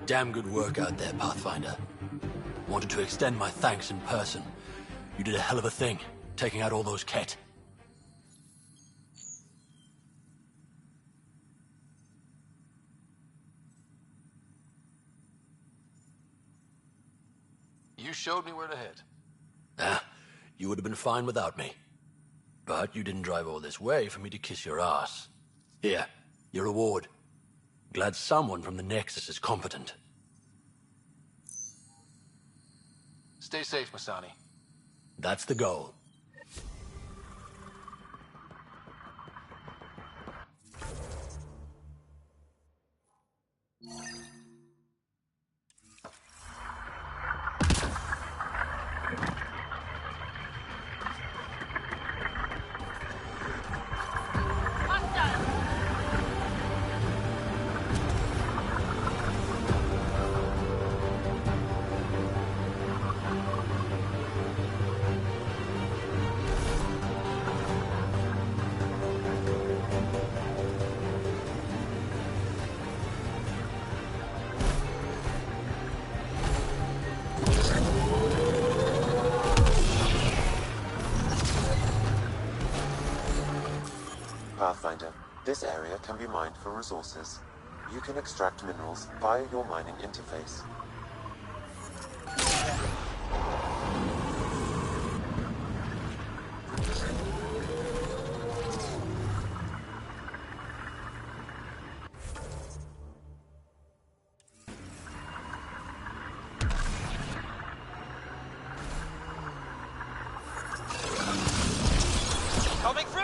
Damn good work out there, Pathfinder. Wanted to extend my thanks in person. You did a hell of a thing, taking out all those Ket. You showed me where to head. Ah, you would have been fine without me. But you didn't drive all this way for me to kiss your ass. Here, your reward. Glad someone from the Nexus is competent. Stay safe, Masani. That's the goal. Pathfinder, this area can be mined for resources. You can extract minerals via your mining interface. Coming through!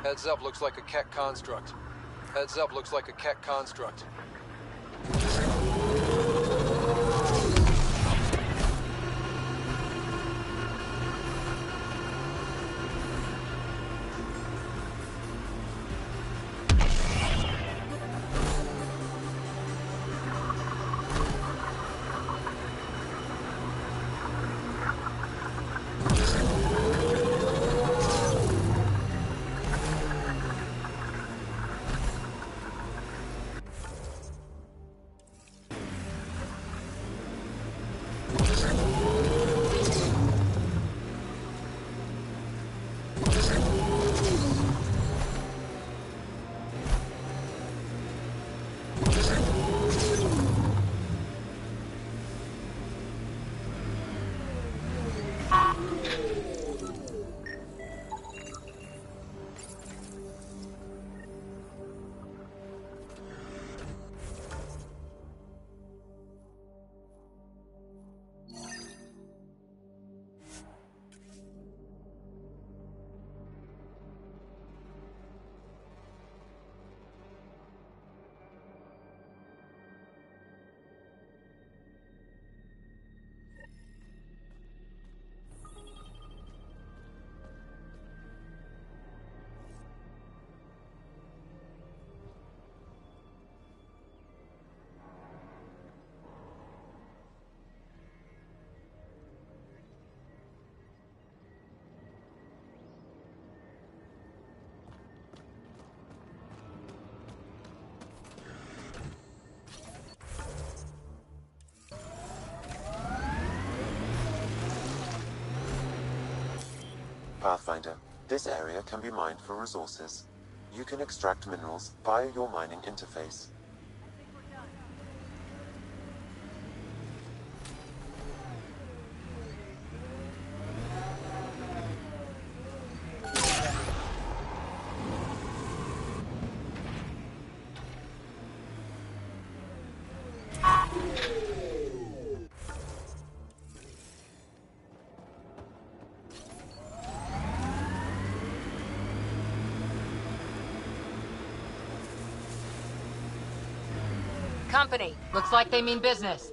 Heads up, looks like a Ket construct. Heads up, looks like a Ket construct. Pathfinder, this area can be mined for resources. You can extract minerals via your mining interface. Company. Looks like they mean business.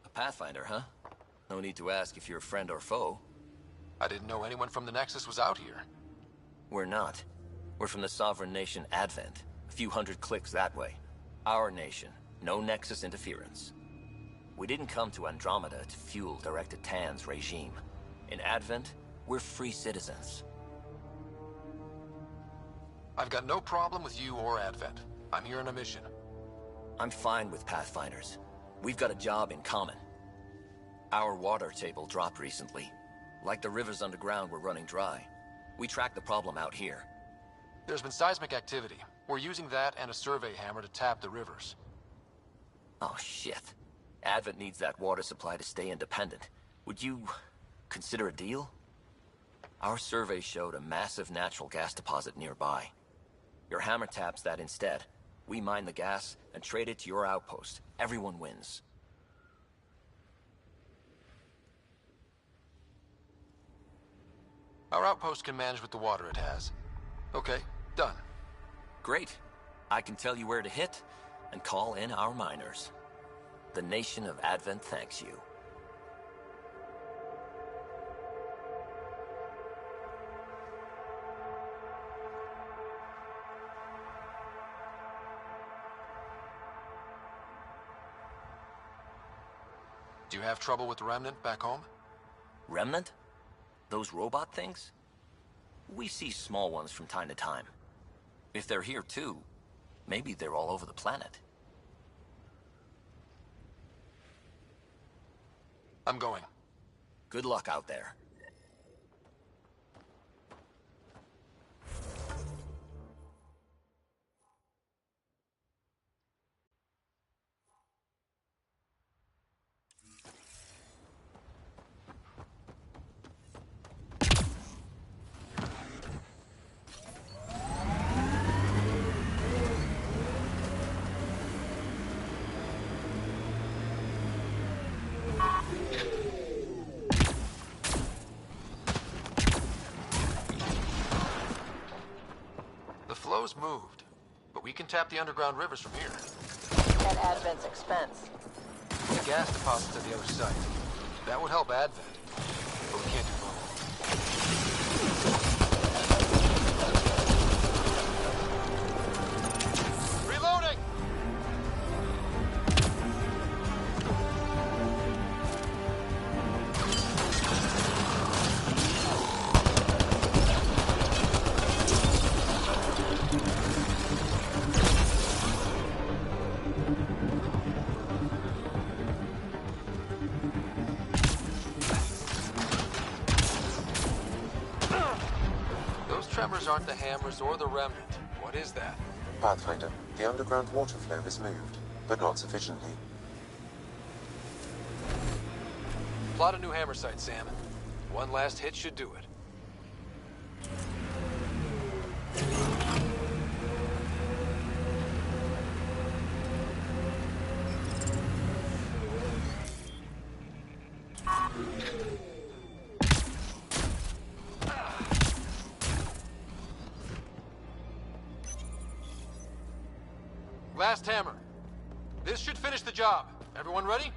A Pathfinder, huh? No need to ask if you're friend or foe. I didn't know anyone from the Nexus was out here. We're not. We're from the sovereign nation Advent. A few hundred clicks that way. Our nation. No Nexus interference. We didn't come to Andromeda to fuel Directed Tan's regime. In Advent, we're free citizens. I've got no problem with you or Advent. I'm here on a mission. I'm fine with Pathfinders. We've got a job in common. Our water table dropped recently. Like the rivers underground were running dry. We tracked the problem out here. There's been seismic activity. We're using that and a survey hammer to tap the rivers. Oh shit. Advent needs that water supply to stay independent. Would you consider a deal? Our survey showed a massive natural gas deposit nearby. Your hammer taps that instead. We mine the gas and trade it to your outpost. Everyone wins. Our outpost can manage with the water it has. Okay, done. Great. I can tell you where to hit and call in our miners. The nation of Advent thanks you. Do you have trouble with the Remnant back home? Remnant? Those robot things? We see small ones from time to time. If they're here too, maybe they're all over the planet. I'm going. Good luck out there. The flow's moved, but we can tap the underground rivers from here. At Advent's expense. The gas deposit's at the other site. That would help Advent, but we can't do both. Reloading! Those tremors aren't the hammers or the Remnant. What is that? Pathfinder, the underground water flow is moved, but not sufficiently. Plot a new hammer site, Sam. One last hit should do it. Last hammer. This should finish the job. Everyone ready?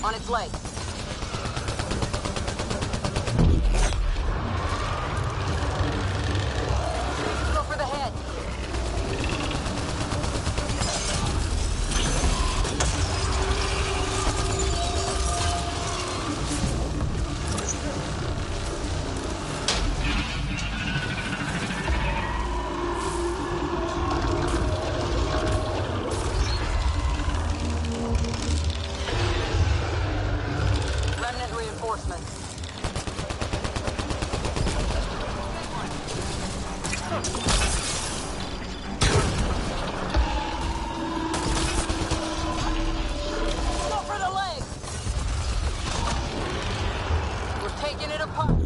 On its leg. Go for the head. Remnant reinforcements. Go for the leg! We're taking it apart.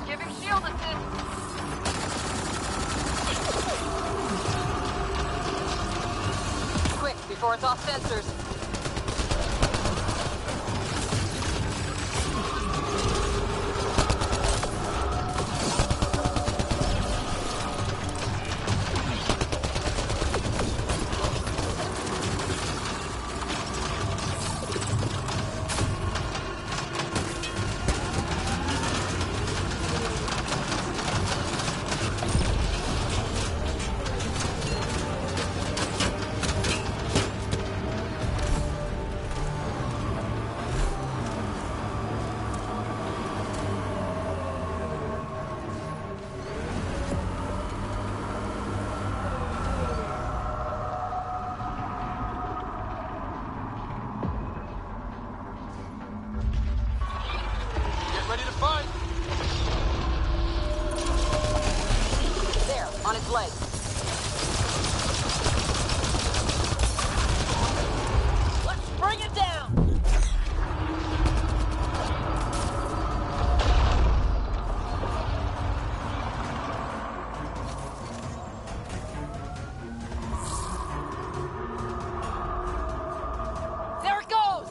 Giving shield assist. Quick, before it's off sensors. Get ready to fight! There, on its leg. Let's bring it down! There it goes!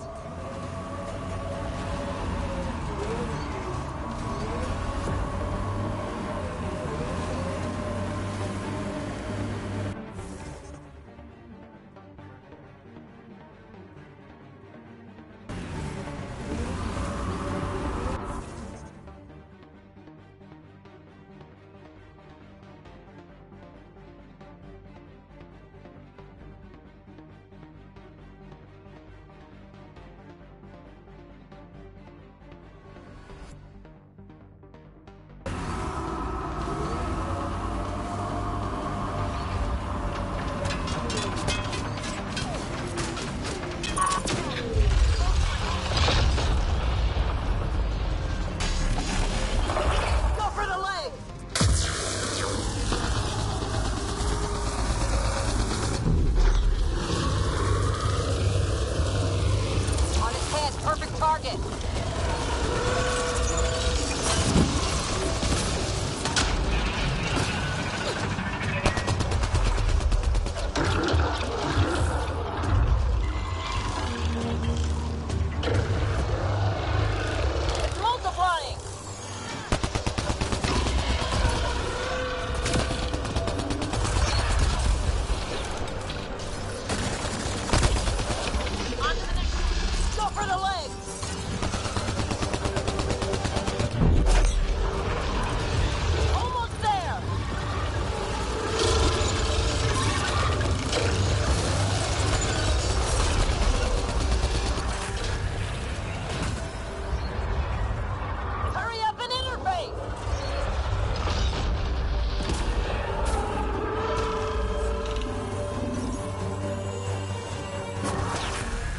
Go for the leg! On its head, perfect target. It's multiplying! Onto the next. Go for the leg! Almost there! Hurry up and interface!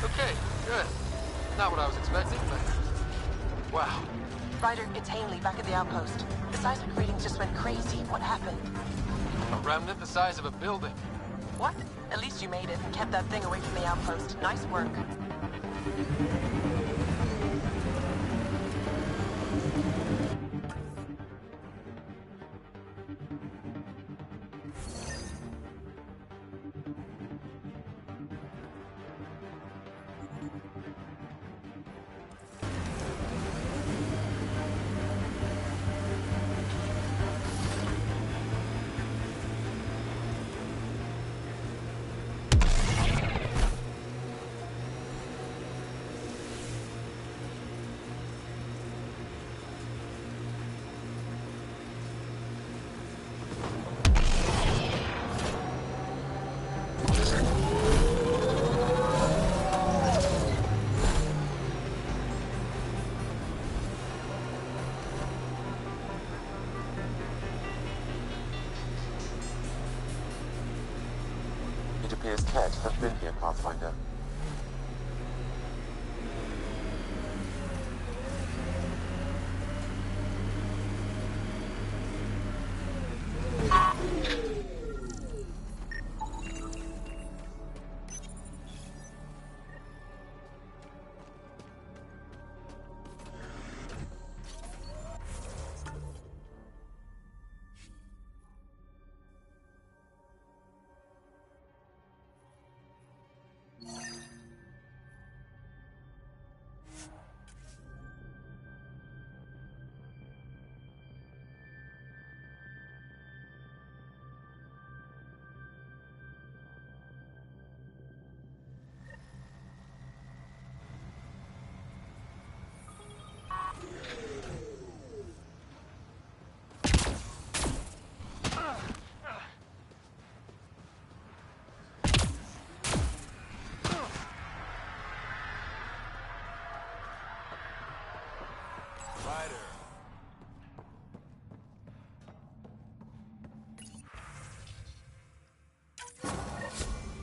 Okay, good. Not what I was expecting, but... Wow. Ryder, it's Hanley back at the outpost. The seismic readings just went crazy. What happened? A remnant the size of a building. What? At least you made it and kept that thing away from the outpost. Nice work. would care to have been here, Pathfinder.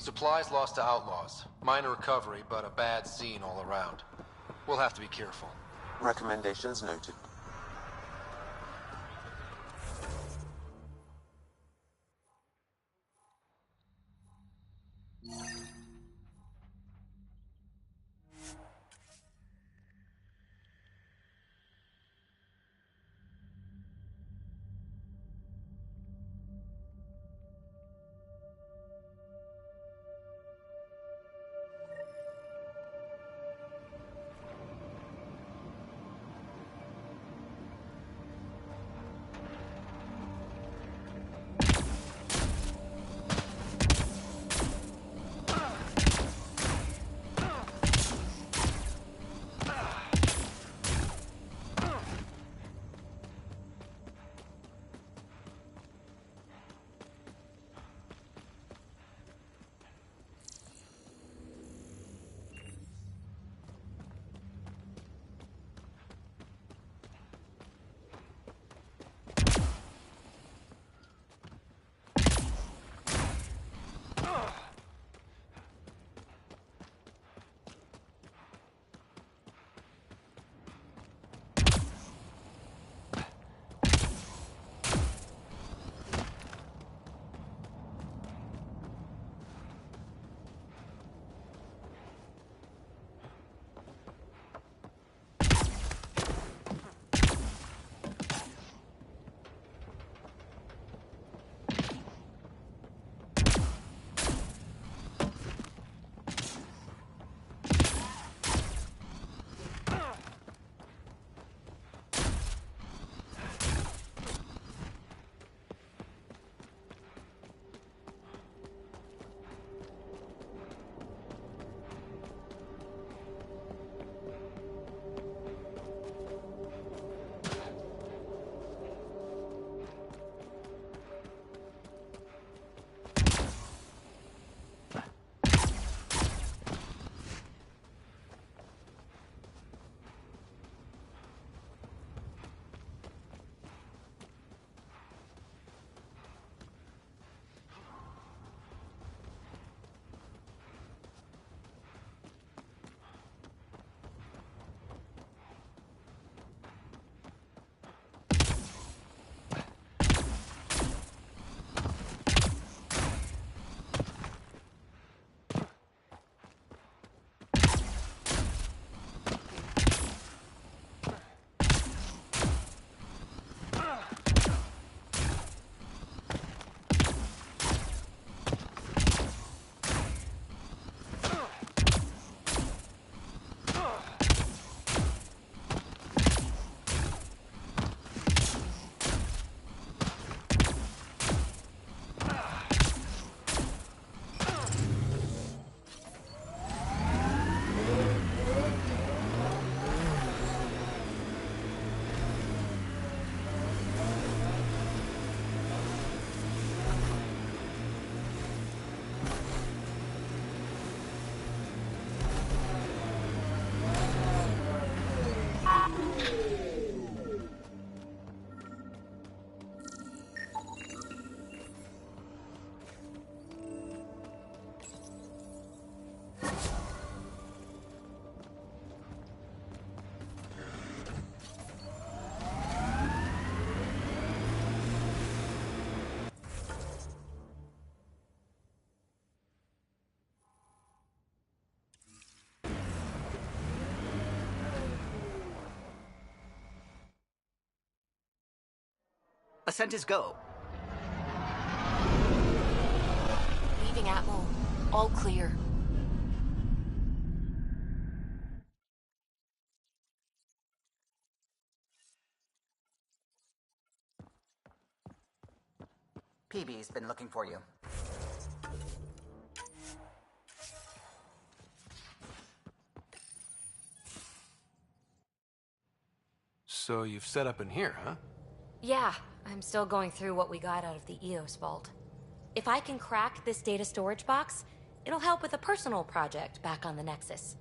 Supplies lost to outlaws. Minor recovery, but a bad scene all around. We'll have to be careful. Recommendations noted. Ascent is go. Leaving Atmo. All clear. PB's been looking for you. So you've set up in here, huh? Yeah, I'm still going through what we got out of the EOS vault. If I can crack this data storage box, it'll help with a personal project back on the Nexus.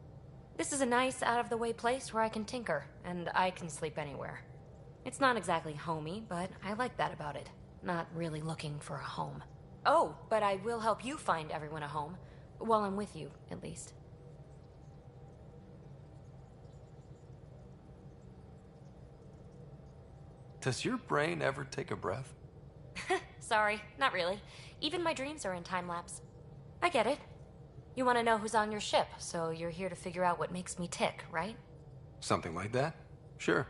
This is a nice, out-of-the-way place where I can tinker, and I can sleep anywhere. It's not exactly homey, but I like that about it. Not really looking for a home. Oh, but I will help you find everyone a home. While I'm with you, at least. Does your brain ever take a breath? Sorry, not really. Even my dreams are in time-lapse. I get it. You want to know who's on your ship, so you're here to figure out what makes me tick, right? Something like that? Sure.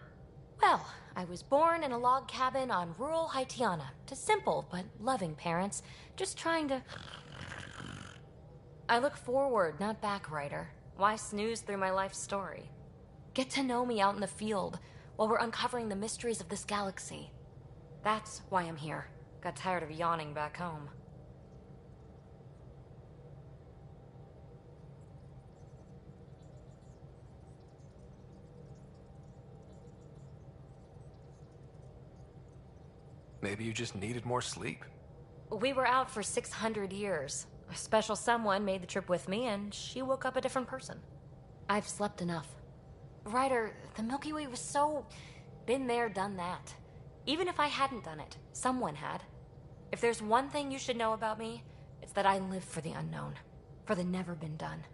Well, I was born in a log cabin on rural Haitiana to simple but loving parents, just trying to... I look forward, not back, Ryder. Why snooze through my life story? Get to know me out in the field while we're uncovering the mysteries of this galaxy. That's why I'm here. Got tired of yawning back home. Maybe you just needed more sleep. We were out for 600 years. A special someone made the trip with me, and she woke up a different person. I've slept enough. Ryder, the Milky Way was so... been there, done that. Even if I hadn't done it, someone had. If there's one thing you should know about me, it's that I live for the unknown. For the never been done.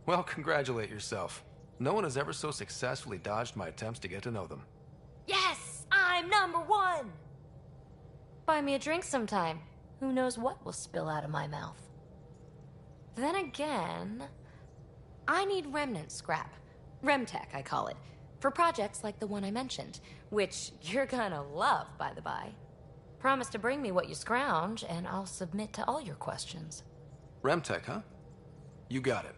Well, congratulate yourself. No one has ever so successfully dodged my attempts to get to know them. Yes! I'm #1! Buy me a drink sometime. Who knows what will spill out of my mouth. Then again... I need remnant scrap. Remtech, I call it. For projects like the one I mentioned. Which you're gonna love, by the by. Promise to bring me what you scrounge, and I'll submit to all your questions. Remtech, huh? You got it.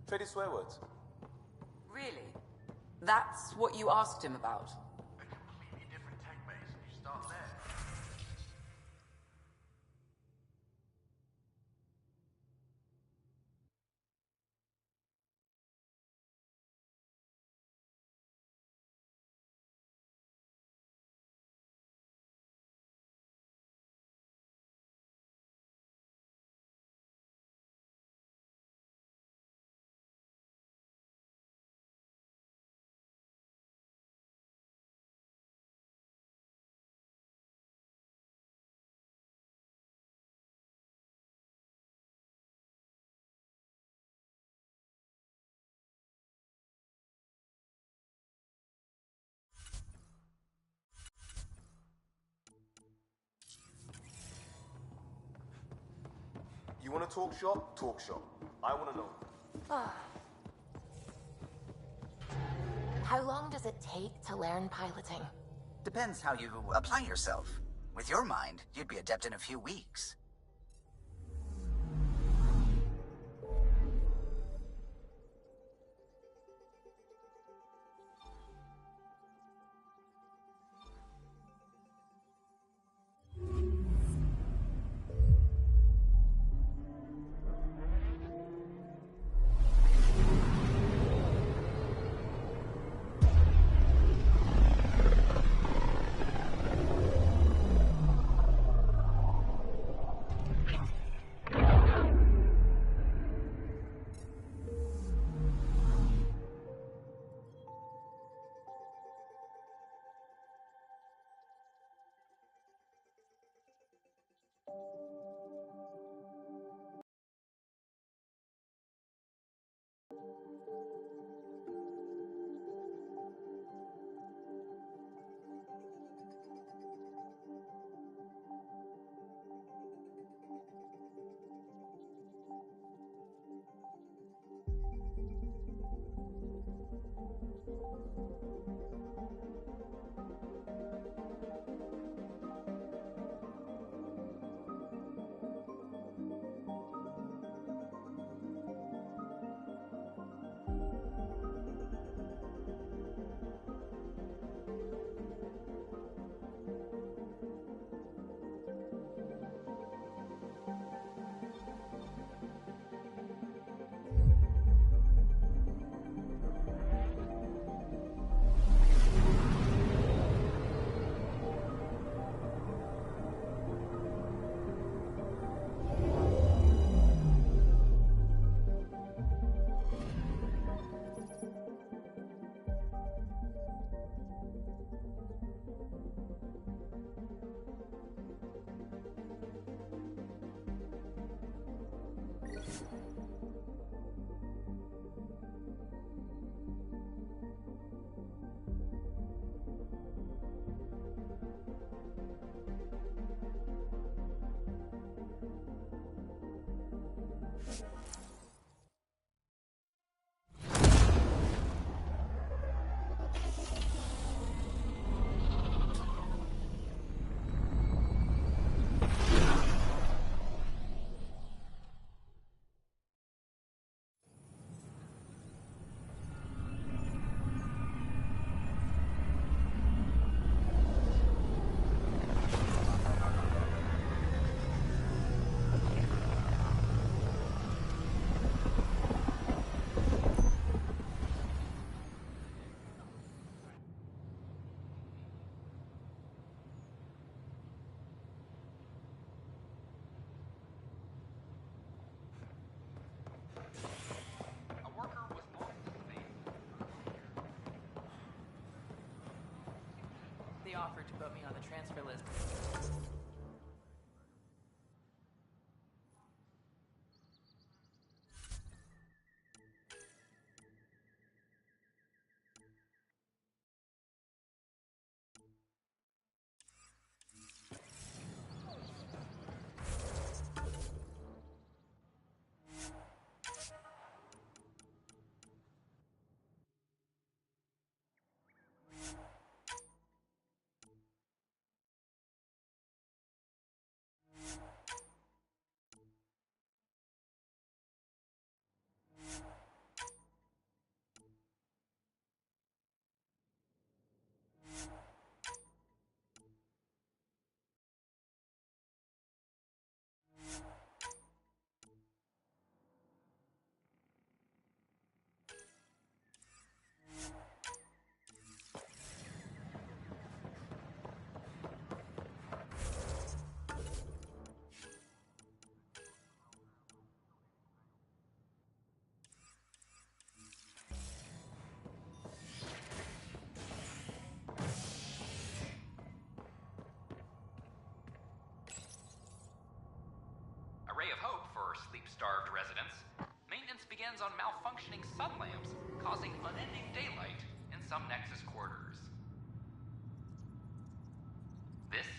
Traded swear words. Really? That's what you asked him about? A completely different tech base, and you start there. You want to talk shop? Talk shop. I want to know. How long does it take to learn piloting? Depends how you apply yourself. With your mind, you'd be adept in a few weeks. They offered to put me on the transfer list. Ray of hope for sleep-starved residents. Maintenance begins on malfunctioning sun lamps, causing unending daylight in some Nexus quarters. This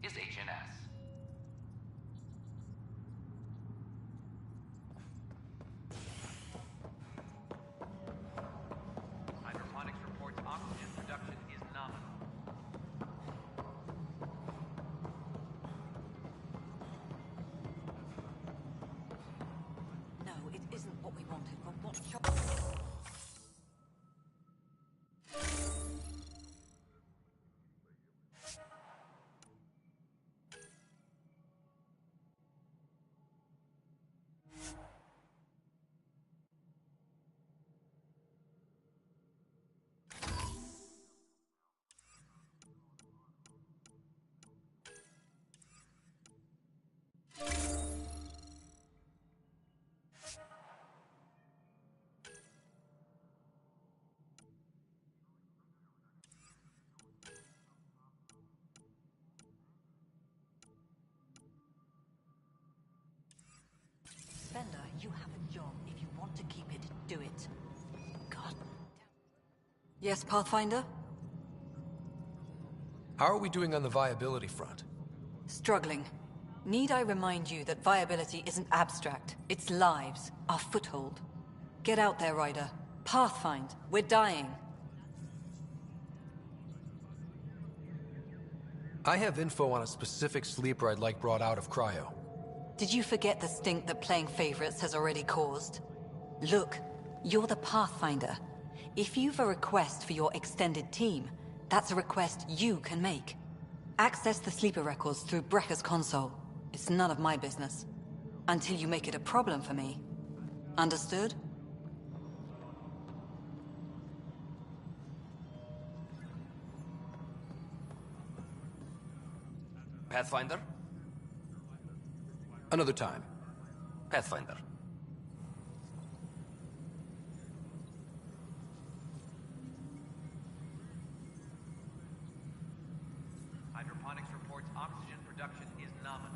is HNS. Hydroponics reports oxygen production is nominal. No, it isn't what we wanted, but what You have a job. If you want to keep it, do it. God. Yes, Pathfinder? How are we doing on the viability front? Struggling. Need I remind you that viability isn't abstract? It's lives, our foothold. Get out there, Ryder. Pathfind. We're dying. I have info on a specific sleeper I'd like brought out of cryo. Did you forget the stink that playing favorites has already caused? Look, you're the Pathfinder. If you've a request for your extended team, that's a request you can make. Access the sleeper records through Brekker's console. It's none of my business. Until you make it a problem for me. Understood? Pathfinder? Another time. Pathfinder. Hydroponics reports oxygen production is nominal.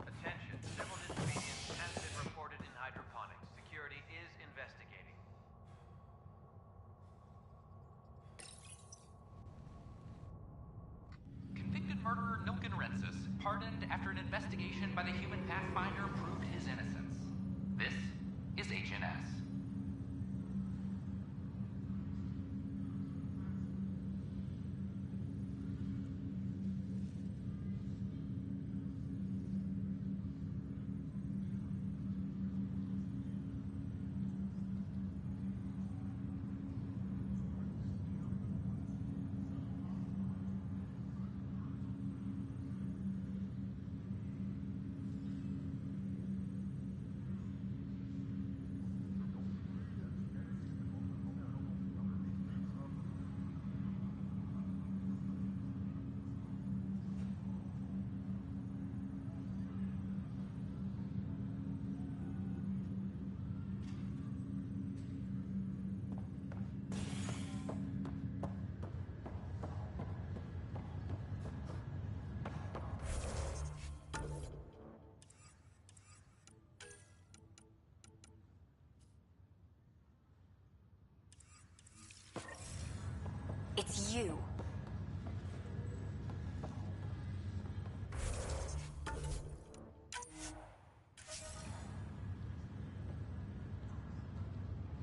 Attention, civil disobedience has been reported in hydroponics. Security is investigating. Convicted murderer Nilken Rensis, pardoned after an investigation by the human Pathfinder proved his innocence. This is HNS. It's you.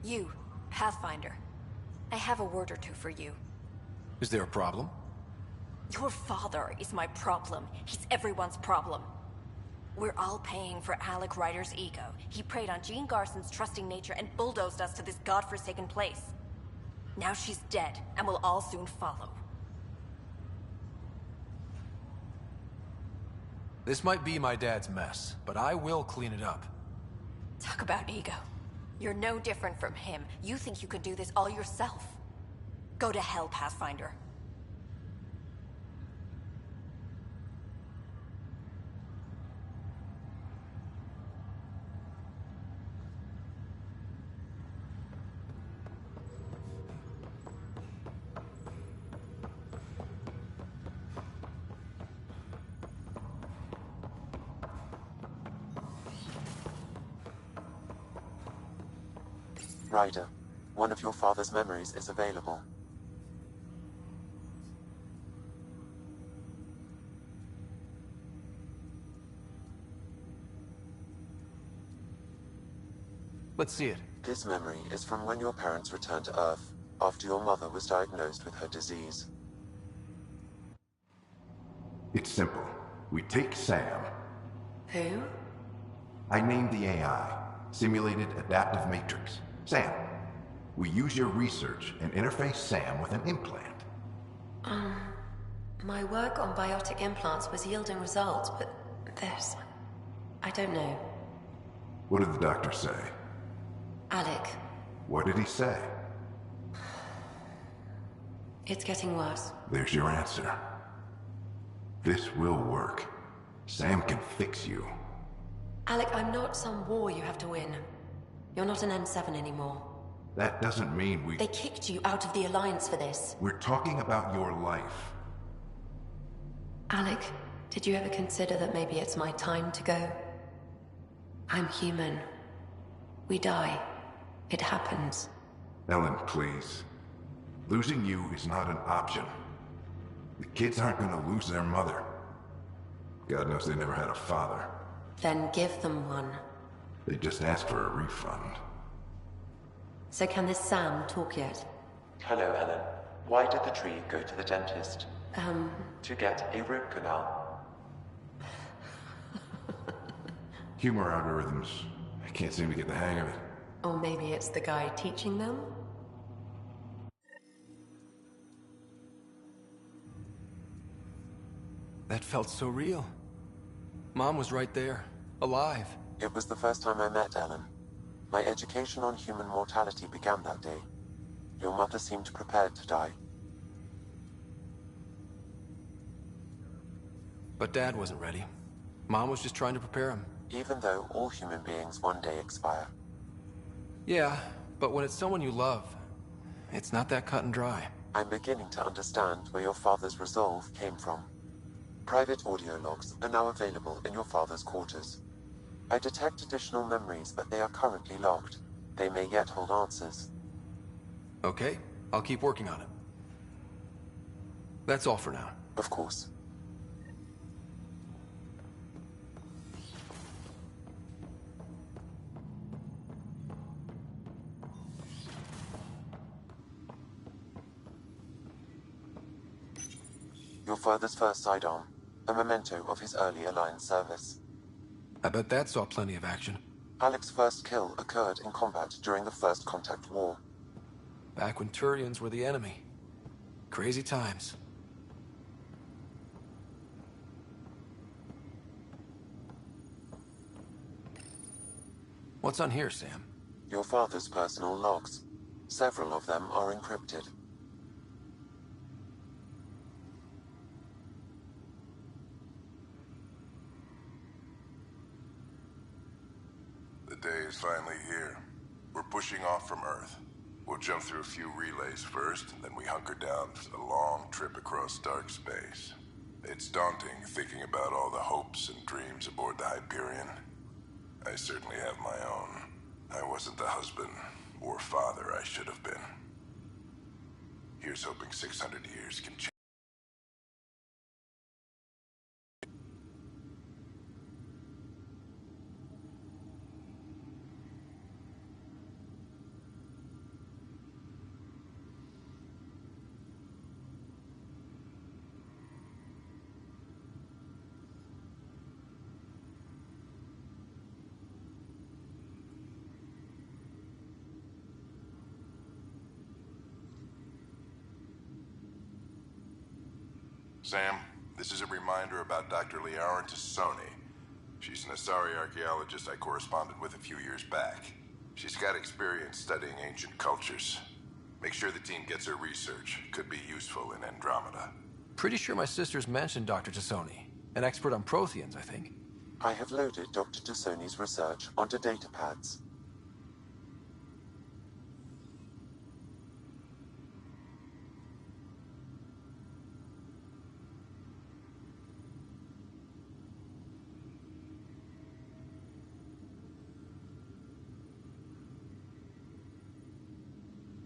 You, Pathfinder. I have a word or two for you. Is there a problem? Your father is my problem. He's everyone's problem. We're all paying for Alec Ryder's ego. He preyed on Jean Garson's trusting nature and bulldozed us to this godforsaken place. Now she's dead, and we'll all soon follow. This might be my dad's mess, but I will clean it up. Talk about ego. You're no different from him. You think you can do this all yourself. Go to hell, Pathfinder. Ryder, one of your father's memories is available. Let's see it. This memory is from when your parents returned to Earth, after your mother was diagnosed with her disease. It's simple. We take Sam. Who? I named the AI, Simulated Adaptive Matrix. Sam. We use your research and interface Sam with an implant. My work on biotic implants was yielding results, but this... I don't know. What did the doctor say? Alec, What did he say? it's getting worse. There's your answer. This will work. Sam can fix you. Alec, I'm not some war you have to win. You're not an N7 anymore. That doesn't mean we... They kicked you out of the Alliance for this. We're talking about your life. Alec, did you ever consider that maybe it's my time to go? I'm human. We die. It happens. Ellen, please. Losing you is not an option. The kids aren't gonna lose their mother. God knows they never had a father. Then give them one. They just asked for a refund. So can this Sam talk yet? Hello, Ellen. Why did the tree go to the dentist? To get a root canal. Humor algorithms. I can't seem to get the hang of it. Or maybe it's the guy teaching them? That felt so real. Mom was right there, alive. It was the first time I met Ellen. My education on human mortality began that day. Your mother seemed prepared to die. But Dad wasn't ready. Mom was just trying to prepare him. Even though all human beings one day expire. Yeah, but when it's someone you love, it's not that cut and dry. I'm beginning to understand where your father's resolve came from. Private audio logs are now available in your father's quarters. I detect additional memories, but they are currently locked. They may yet hold answers. Okay, I'll keep working on it. That's all for now. Of course. Your father's first sidearm, a memento of his early Alliance service. I bet that saw plenty of action. Alec's first kill occurred in combat during the First Contact War. Back when Turians were the enemy. Crazy times. What's on here, Sam? Your father's personal logs. Several of them are encrypted. The day is finally here. We're pushing off from Earth. We'll jump through a few relays first, then we hunker down for the long trip across dark space. It's daunting thinking about all the hopes and dreams aboard the Hyperion. I certainly have my own. I wasn't the husband or father I should have been. Here's hoping 600 years can change. Sam, this is a reminder about Dr. Liara Tassoni. She's an Asari archaeologist I corresponded with a few years back. She's got experience studying ancient cultures. Make sure the team gets her research. Could be useful in Andromeda. Pretty sure my sisters mentioned Dr. Tassoni. An expert on Protheans, I think. I have loaded Dr. Tassoni's research onto datapads.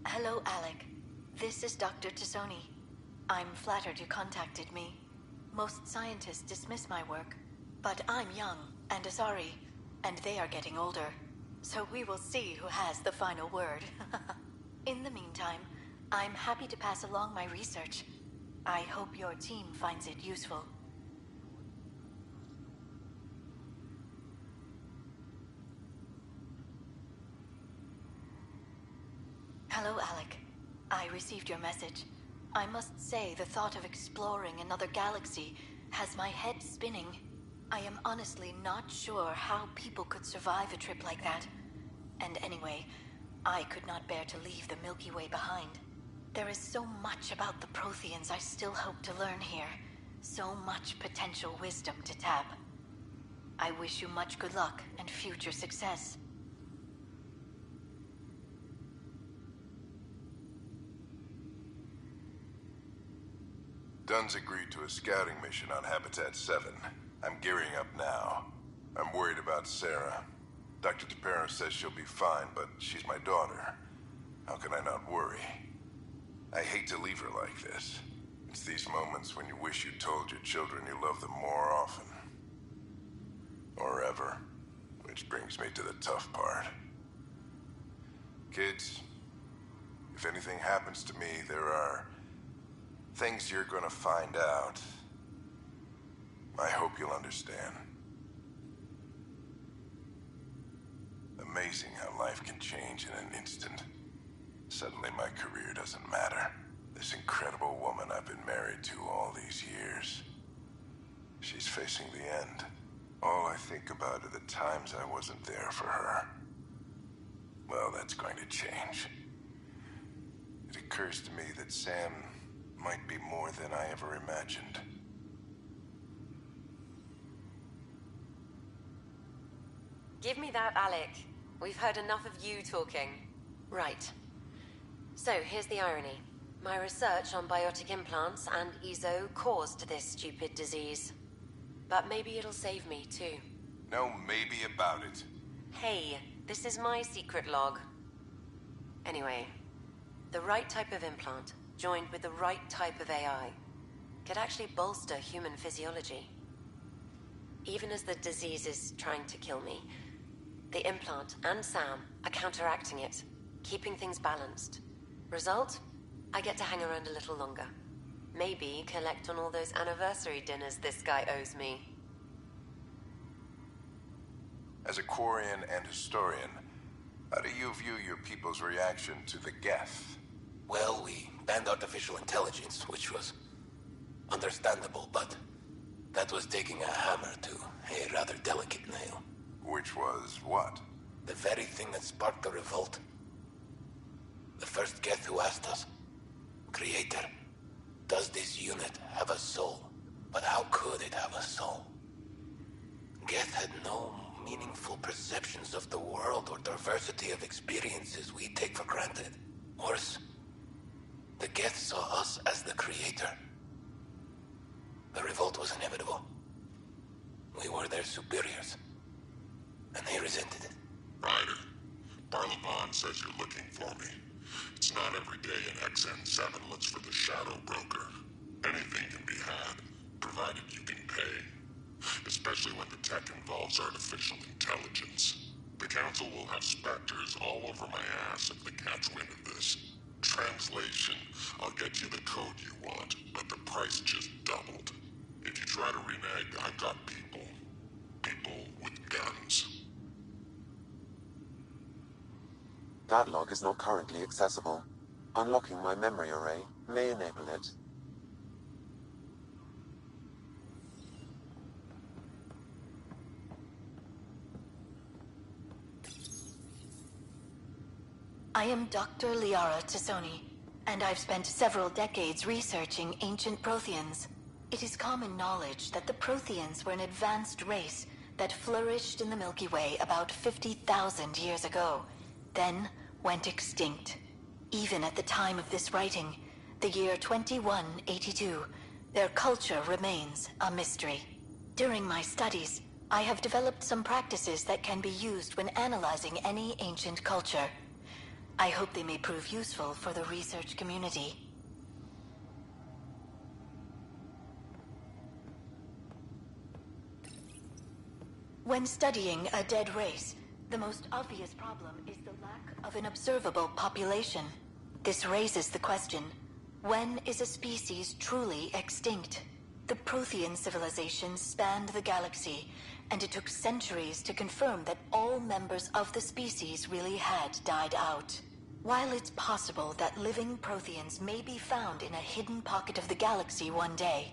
Hello, Alec. This is Dr. Tassoni. I'm flattered you contacted me. Most scientists dismiss my work, but I'm young and Asari, and they are getting older. So we will see who has the final word. In the meantime, I'm happy to pass along my research. I hope your team finds it useful. received your message. I must say, the thought of exploring another galaxy has my head spinning. I am honestly not sure how people could survive a trip like that. And anyway, I could not bear to leave the Milky Way behind. There is so much about the Protheans I still hope to learn here. So much potential wisdom to tap. I wish you much good luck and future success. Dunn's agreed to a scouting mission on Habitat 7. I'm gearing up now. I'm worried about Sarah. Dr. DePero says she'll be fine, but she's my daughter. How can I not worry? I hate to leave her like this. It's these moments when you wish you told your children you love them more often. Or ever. Which brings me to the tough part. Kids, if anything happens to me, there are things you're gonna find out. I hope you'll understand. Amazing how life can change in an instant. Suddenly my career doesn't matter. This incredible woman I've been married to all these years. She's facing the end. All I think about are the times I wasn't there for her. Well, that's going to change. It occurs to me that Sam might be more than I ever imagined. Give me that, Alec. We've heard enough of you talking. Right. So, here's the irony. My research on biotic implants and EZO caused this stupid disease. But maybe it'll save me, too. No maybe about it. Hey, this is my secret log. Anyway, the right type of implant, joined with the right type of AI, could actually bolster human physiology. Even as the disease is trying to kill me, the implant and Sam are counteracting it, keeping things balanced. Result? I get to hang around a little longer. Maybe collect on all those anniversary dinners this guy owes me. As a Quarian and historian, how do you view your people's reaction to the Geth? Well, we banned artificial intelligence, which was understandable, but that was taking a hammer to a rather delicate nail. Which was what? The very thing that sparked the revolt. The first Geth who asked us, Creator, does this unit have a soul? But how could it have a soul? Geth had no meaningful perceptions of the world or diversity of experiences we take for granted. Worse, the Geth saw us as the Creator. The revolt was inevitable. We were their superiors, and they resented it. Ryder, Barlabon says you're looking for me. It's not every day an XN7 looks for the Shadow Broker. Anything can be had, provided you can pay. Especially when the tech involves artificial intelligence. The Council will have specters all over my ass if they catch wind of this. Translation, I'll get you the code you want, but the price just doubled. If you try to renege, I've got people. People with guns. That log is not currently accessible. Unlocking my memory array may enable it. I am Dr. Liara Tassoni, and I've spent several decades researching ancient Protheans. It is common knowledge that the Protheans were an advanced race that flourished in the Milky Way about 50,000 years ago, then went extinct. Even at the time of this writing, the year 2182, their culture remains a mystery. During my studies, I have developed some practices that can be used when analyzing any ancient culture. I hope they may prove useful for the research community. When studying a dead race, the most obvious problem is the lack of an observable population. This raises the question, when is a species truly extinct? The Prothean civilization spanned the galaxy, and it took centuries to confirm that all members of the species really had died out. While it's possible that living Protheans may be found in a hidden pocket of the galaxy one day,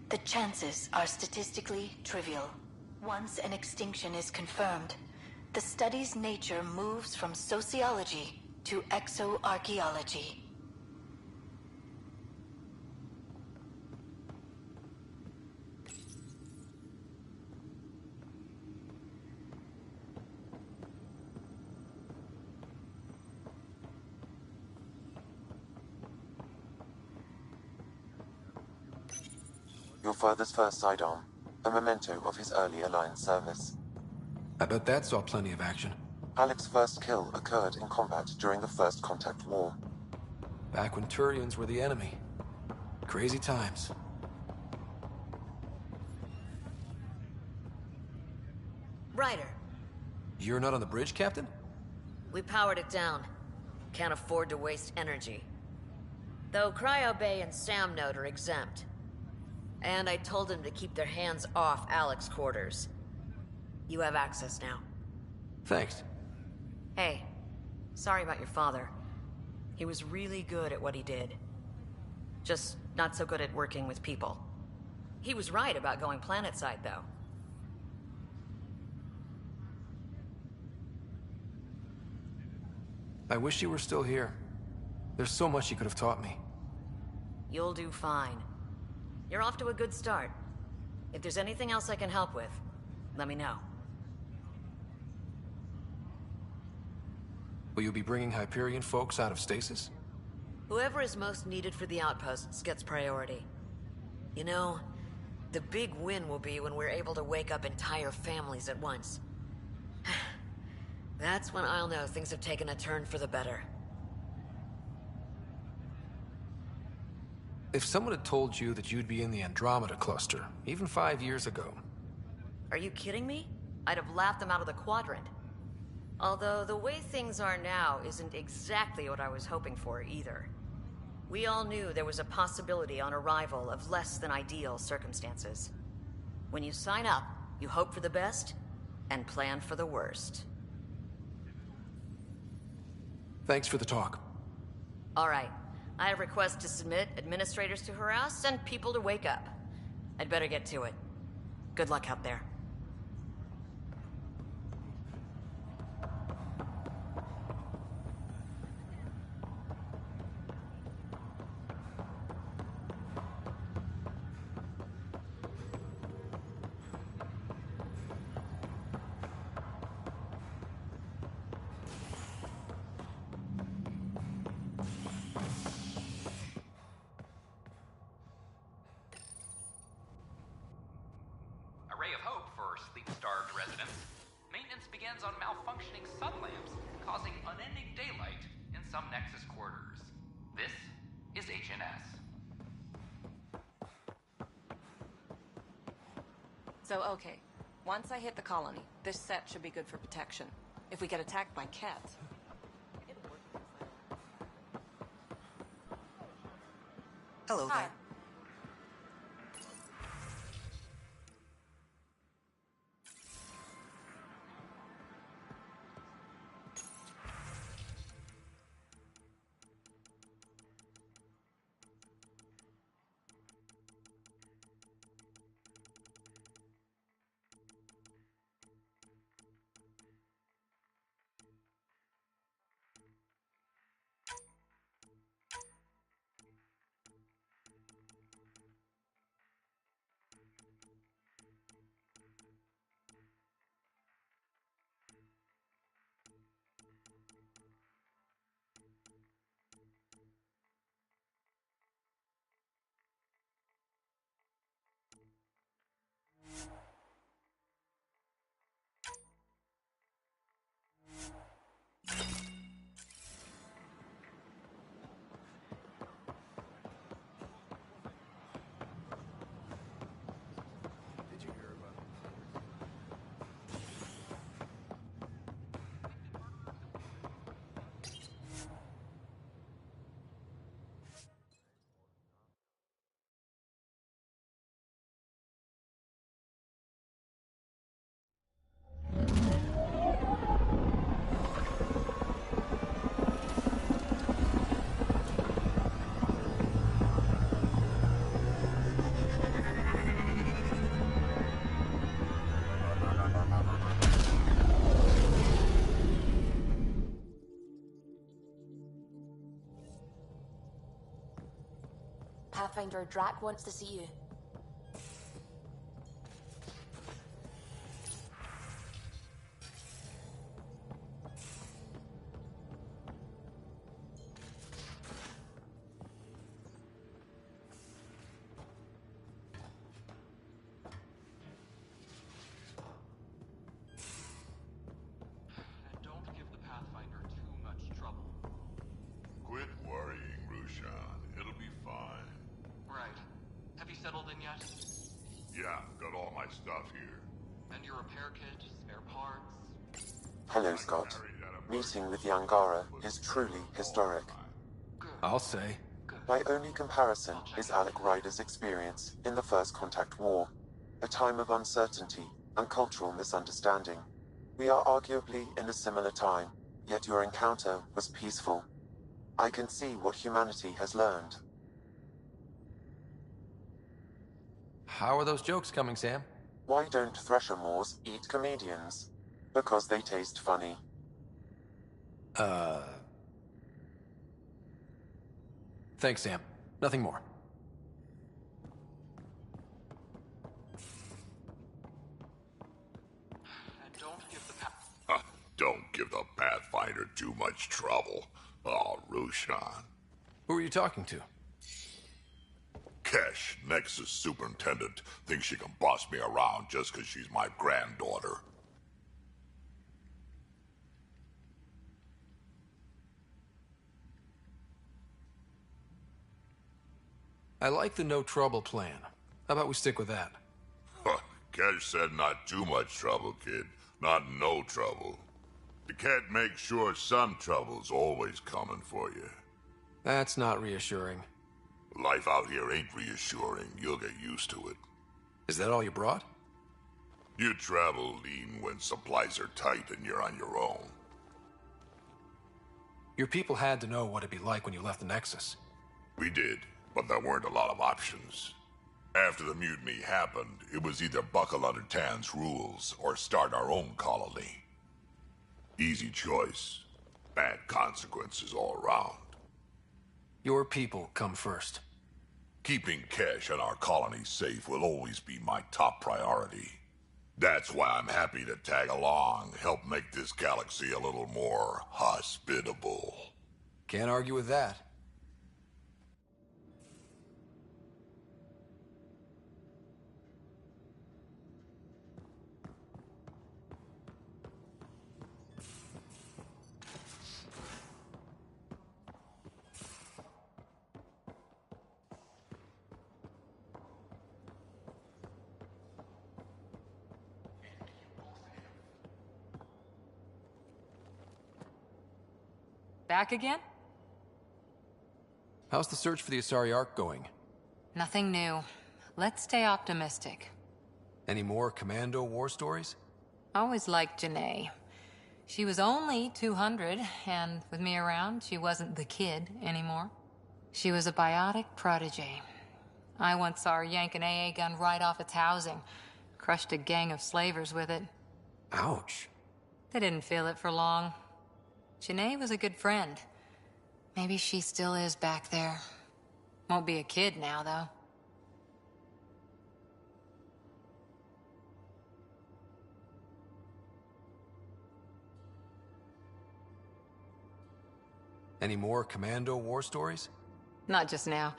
the chances are statistically trivial. Once an extinction is confirmed, the study's nature moves from sociology to exoarchaeology. Your father's first sidearm, a memento of his early Alliance service. I bet that saw plenty of action. Alex's first kill occurred in combat during the First Contact War. Back when Turians were the enemy. Crazy times. Ryder, You're not on the bridge, Captain? we powered it down. Can't afford to waste energy. Though Cryo Bay and Sam Node are exempt. And I told them to keep their hands off Alex's quarters. You have access now. Thanks. Hey, sorry about your father. He was really good at what he did. Just not so good at working with people. He was right about going planetside, though. I wish you were still here. There's so much you could have taught me. You'll do fine. You're off to a good start. If there's anything else I can help with, let me know. Will you be bringing Hyperion folks out of stasis? Whoever is most needed for the outposts gets priority. You know, the big win will be when we're able to wake up entire families at once. That's when I'll know things have taken a turn for the better. If someone had told you that you'd be in the Andromeda cluster, even 5 years ago... Are you kidding me? I'd have laughed them out of the quadrant. Although the way things are now isn't exactly what I was hoping for either. We all knew there was a possibility on arrival of less than ideal circumstances. When you sign up, you hope for the best and plan for the worst. Thanks for the talk. All right. I have requests to submit, administrators to harass, and people to wake up. I'd better get to it. Good luck out there. A ray of hope for sleep-starved residents. Maintenance begins on malfunctioning sun lamps, causing unending daylight in some Nexus quarters. This is HNS. So, okay. Once I hit the colony, this set should be good for protection. If we get attacked by cats... Hello there. Pathfinder Drac wants to see you. And don't give the Pathfinder too much trouble. Quit worrying, Rushan. It'll be fine. Right. Have you settled in yet? Yeah, got all my stuff here. And your repair kit, spare parts? Hello, Scott. Meeting with Yangara is truly historic. I'll say. My only comparison is Alec Ryder's experience in the First Contact War, a time of uncertainty and cultural misunderstanding. We are arguably in a similar time, yet your encounter was peaceful. I can see what humanity has learned. How are those jokes coming, Sam? Why don't Thresher Moors eat comedians? Because they taste funny. Thanks, Sam. Nothing more. And don't give the Don't give the Pathfinder too much trouble. Oh, Rushan. Who are you talking to? Kesh, Nexus Superintendent, thinks she can boss me around just because she's my granddaughter. I like the no trouble plan. How about we stick with that? Kesh said not too much trouble, kid. Not no trouble. The cat makes sure some trouble's always coming for you. That's not reassuring. Life out here ain't reassuring. You'll get used to it. Is that all you brought? You travel lean when supplies are tight and you're on your own. Your people had to know what it'd be like when you left the Nexus. We did, but there weren't a lot of options. After the mutiny happened, it was either buckle under Tan's rules or start our own colony. Easy choice. Bad consequences all around. Your people come first. Keeping Kesh and our colony safe will always be my top priority. That's why I'm happy to tag along, help make this galaxy a little more hospitable. Can't argue with that. Back again? How's the search for the Asari Ark going? Nothing new. Let's stay optimistic. Any more Commando war stories? Always liked Janae. She was only 200, and with me around, she wasn't the kid anymore. She was a biotic protege. I once saw her yank an AA gun right off its housing. Crushed a gang of slavers with it. Ouch. They didn't feel it for long. Janae was a good friend. Maybe she still is back there. Won't be a kid now, though. Any more Commando war stories? Not just now.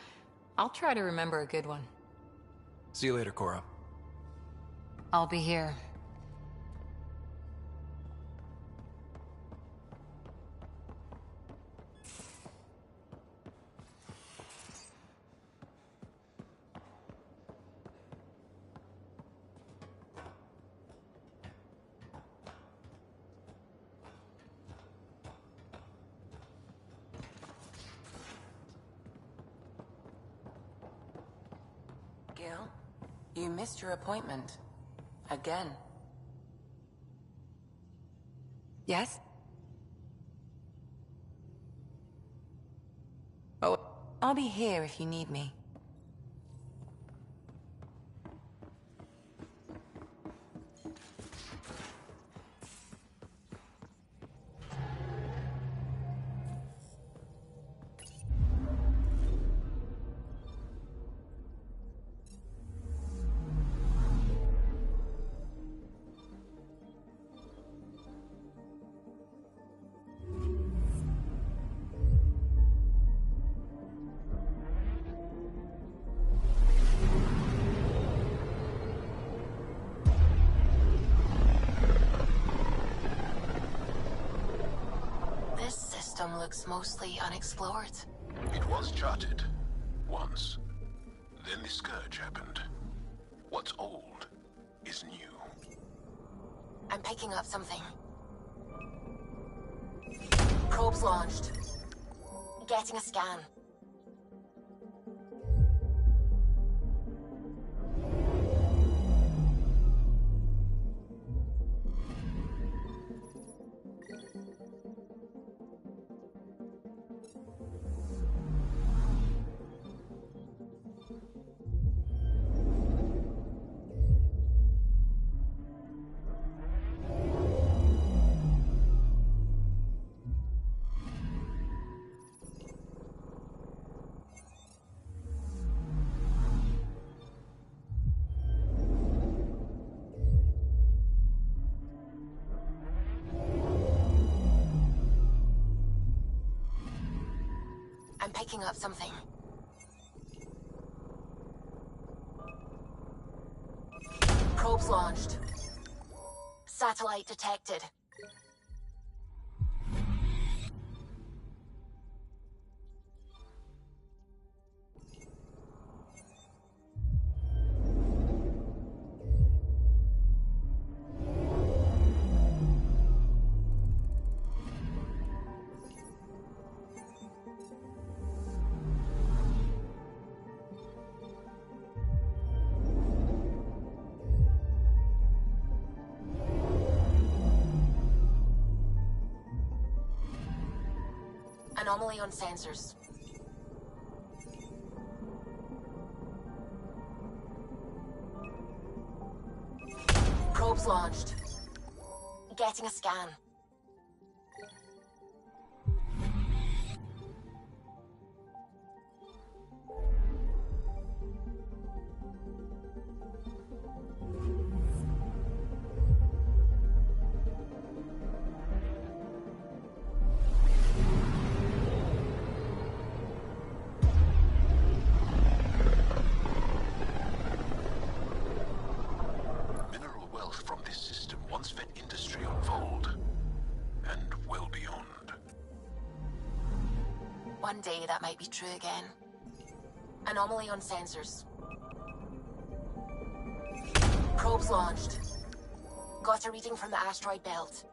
I'll try to remember a good one. See you later, Cora. I'll be here. Gil, you missed your appointment. Again. Yes? I'll be here if you need me. system looks mostly unexplored. It was charted. Once. Then the Scourge happened. What's old is new. I'm picking up something. Probes launched. Getting a scan. I'm picking up something. Probes launched. Satellite detected. Anomaly on sensors. Probes launched. Getting a scan. Mineral wealth from this system once fed industry on Vold, and well beyond. One day that might be true again. Anomaly on sensors. Probes launched. Got a reading from the asteroid belt.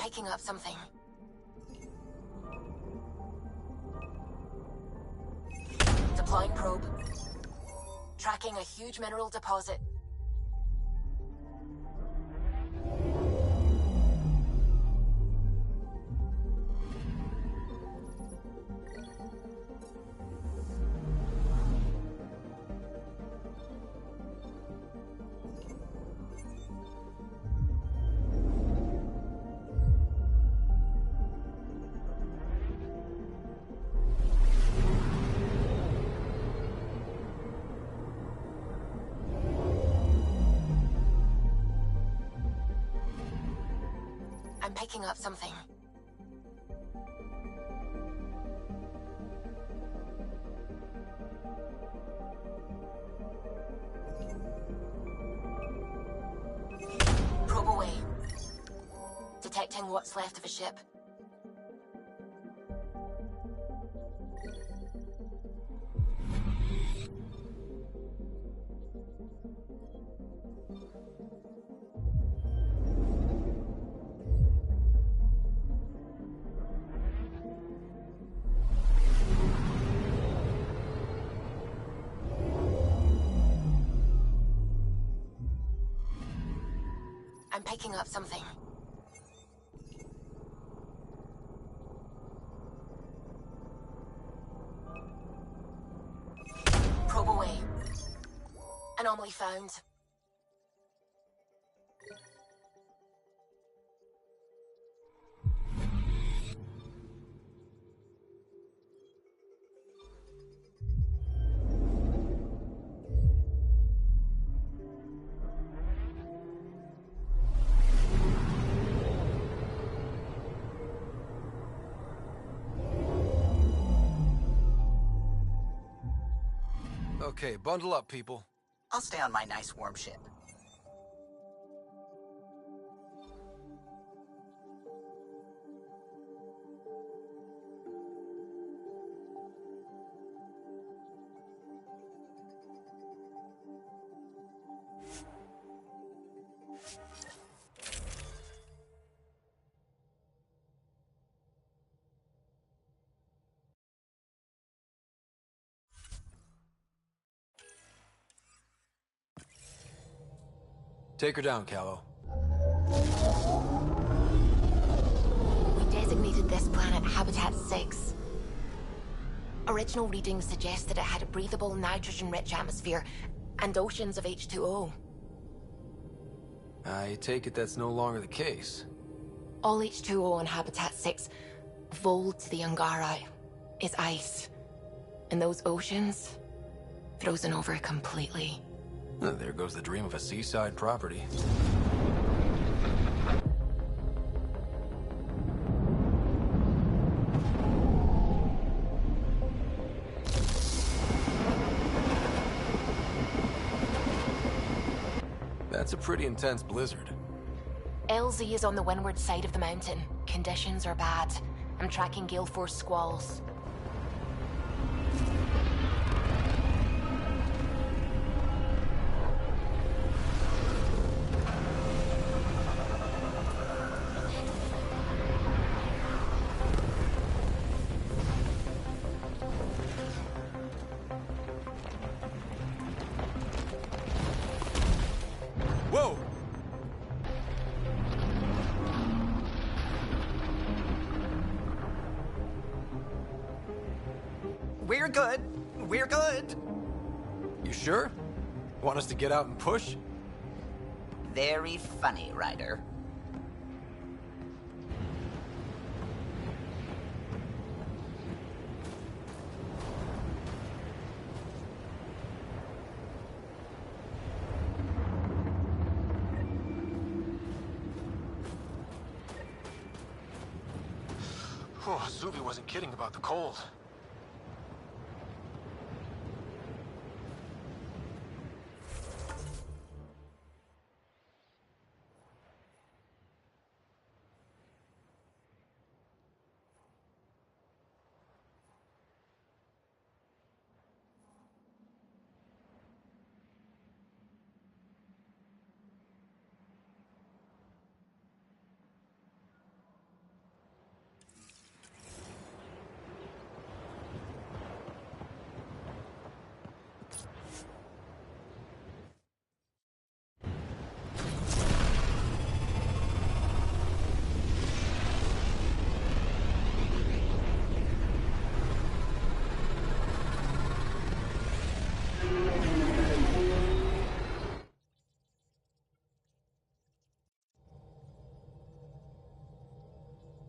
picking up something. Deploying probe. Tracking a huge mineral deposit. I'm picking up something. Probe away. Detecting what's left of a ship. I'm picking up something. Probe away. Anomaly found. Okay, bundle up, people. I'll stay on my nice warm ship. Take her down, Callow. We designated this planet Habitat 6. Original readings suggest that it had a breathable, nitrogen-rich atmosphere and oceans of H2O. I take it that's no longer the case. All H2O on Habitat 6, vol to the Angara, is ice. And those oceans, frozen over completely. There goes the dream of a seaside property. That's a pretty intense blizzard. LZ is on the windward side of the mountain. Conditions are bad. I'm tracking gale force squalls. Whoa! We're good. We're good. You sure? Want us to get out and push? Very funny, Ryder. Oh, Zuby wasn't kidding about the cold.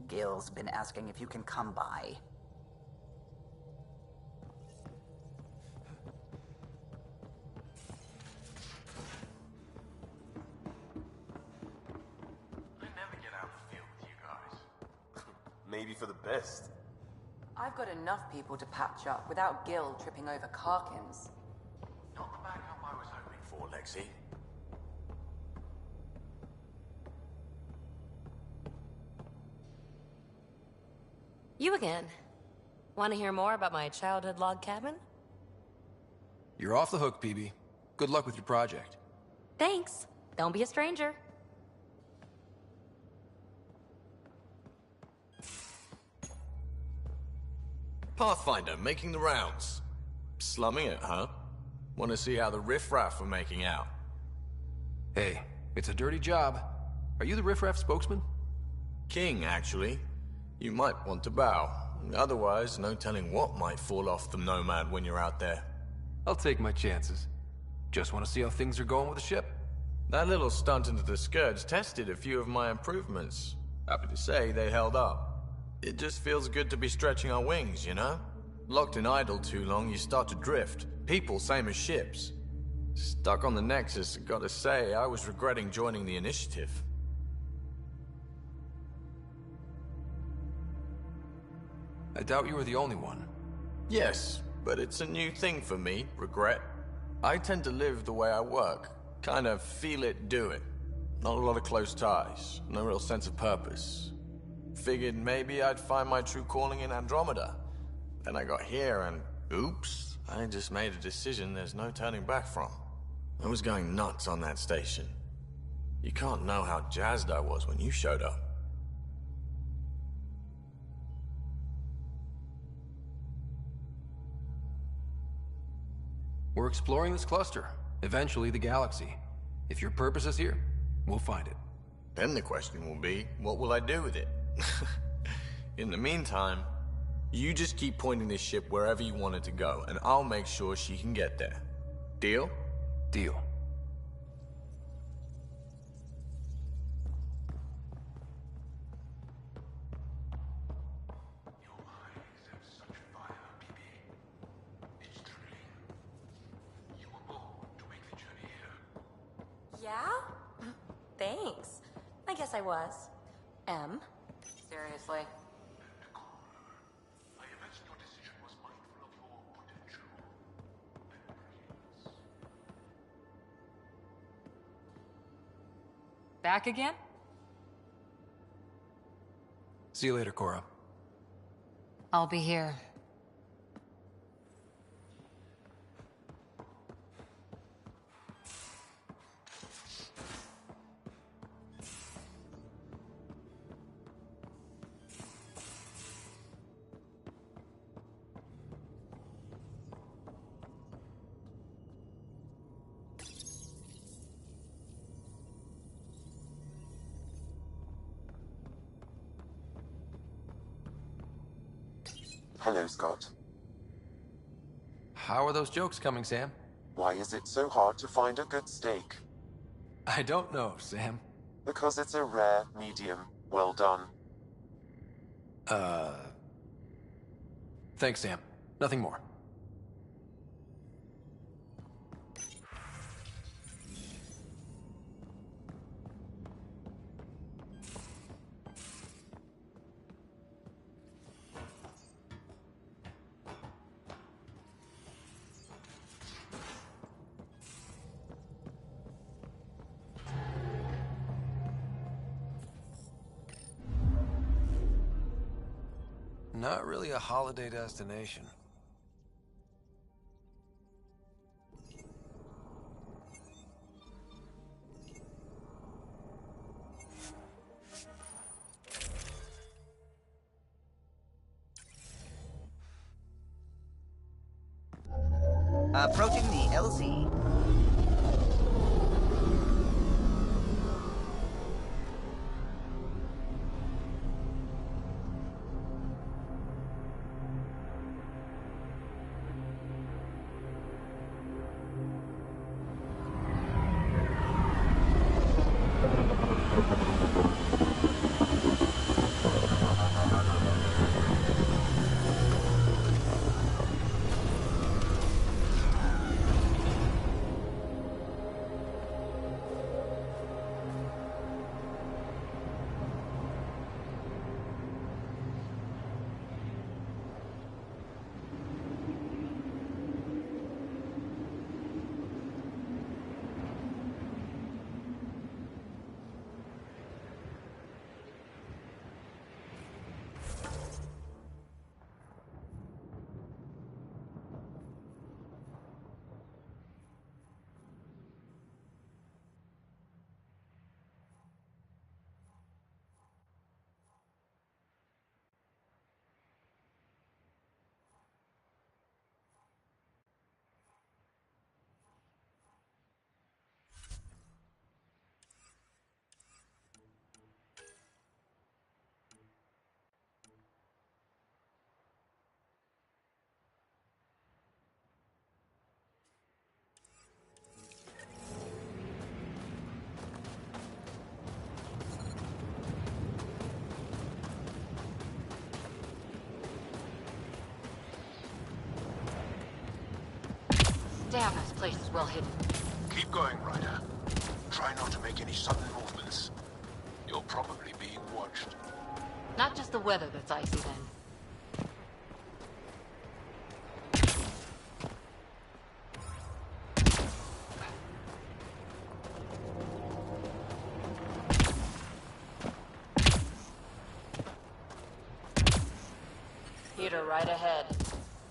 Gil's been asking if you can come by. I never get out of the field with you guys. Maybe for the best. I've got enough people to patch up without Gil tripping over Karkins. Not the backup I was hoping for, Lexi. You again. Want to hear more about my childhood log cabin? You're off the hook, PB. Good luck with your project. Thanks. Don't be a stranger. Pathfinder, making the rounds. Slumming it, huh? Want to see how the riffraff are making out? Hey, it's a dirty job. Are you the riffraff spokesman? King, actually. You might want to bow. Otherwise, no telling what might fall off the Nomad when you're out there. I'll take my chances. Just want to see how things are going with the ship. That little stunt into the Scourge tested a few of my improvements. Happy to say they held up. It just feels good to be stretching our wings, you know? Locked in idle too long, you start to drift. People, same as ships. Stuck on the Nexus, gotta say, I was regretting joining the Initiative. I doubt you were the only one. Yes, but it's a new thing for me, regret. I tend to live the way I work. Kind of feel it, do it. Not a lot of close ties, no real sense of purpose. Figured maybe I'd find my true calling in Andromeda. Then I got here and, oops, I just made a decision there's no turning back from. I was going nuts on that station. You can't know how jazzed I was when you showed up. We're exploring this cluster, eventually the galaxy. If your purpose is here, we'll find it. Then the question will be, what will I do with it? In the meantime, you just keep pointing this ship wherever you want it to go, and I'll make sure she can get there. Deal? Deal. Yeah? Thanks. I guess I was. M? Seriously. Back again? See you later, Cora. I'll be here. Hello, Scott. How are those jokes coming, Sam? Why is it so hard to find a good steak? I don't know, Sam. Because it's a rare, medium, well done. Thanks, Sam. Nothing more. Not really a holiday destination. Approaching the LZ. Damn, this place is well hidden. Keep going, Ryder. Try not to make any sudden movements. You're probably being watched. Not just the weather that's icy then. Peter, right ahead.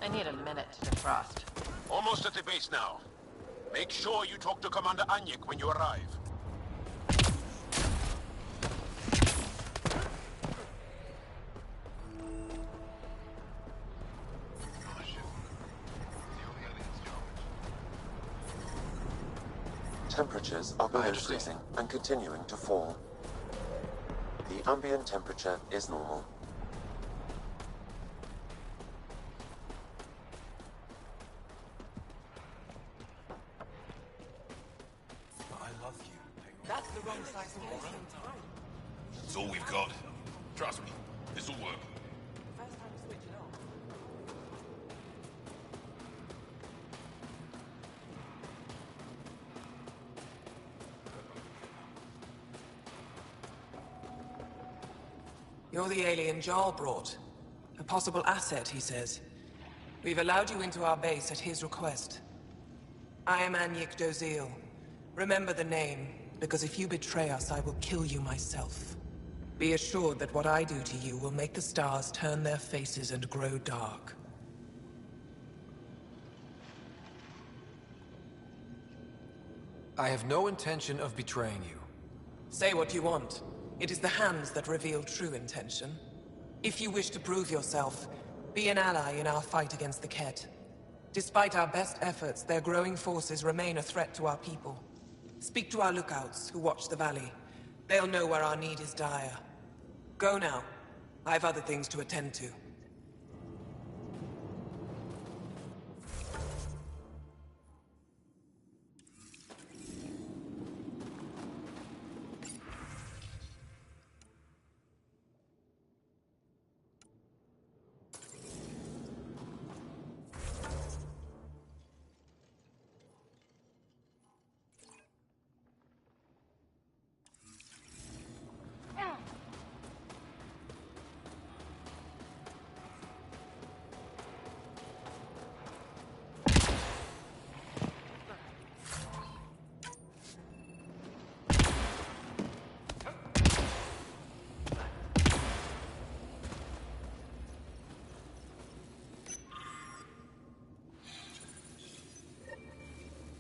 I need a minute to defrost. Almost at the base now. Make sure you talk to Commander Anyik when you arrive. Temperatures are below freezing and continuing to fall. The ambient temperature is normal. I love you. That's the wrong side of the It's all we've got. Trust me, this'll work. First time switching on. You're the alien Jarl brought. A possible asset, he says. We've allowed you into our base at his request. I am Anyik Dozil. Remember the name, because if you betray us, I will kill you myself. Be assured that what I do to you will make the stars turn their faces and grow dark. I have no intention of betraying you. Say what you want. It is the hands that reveal true intention. If you wish to prove yourself, be an ally in our fight against the Ket. Despite our best efforts, their growing forces remain a threat to our people. Speak to our lookouts, who watch the valley. They'll know where our need is dire. Go now. I have other things to attend to.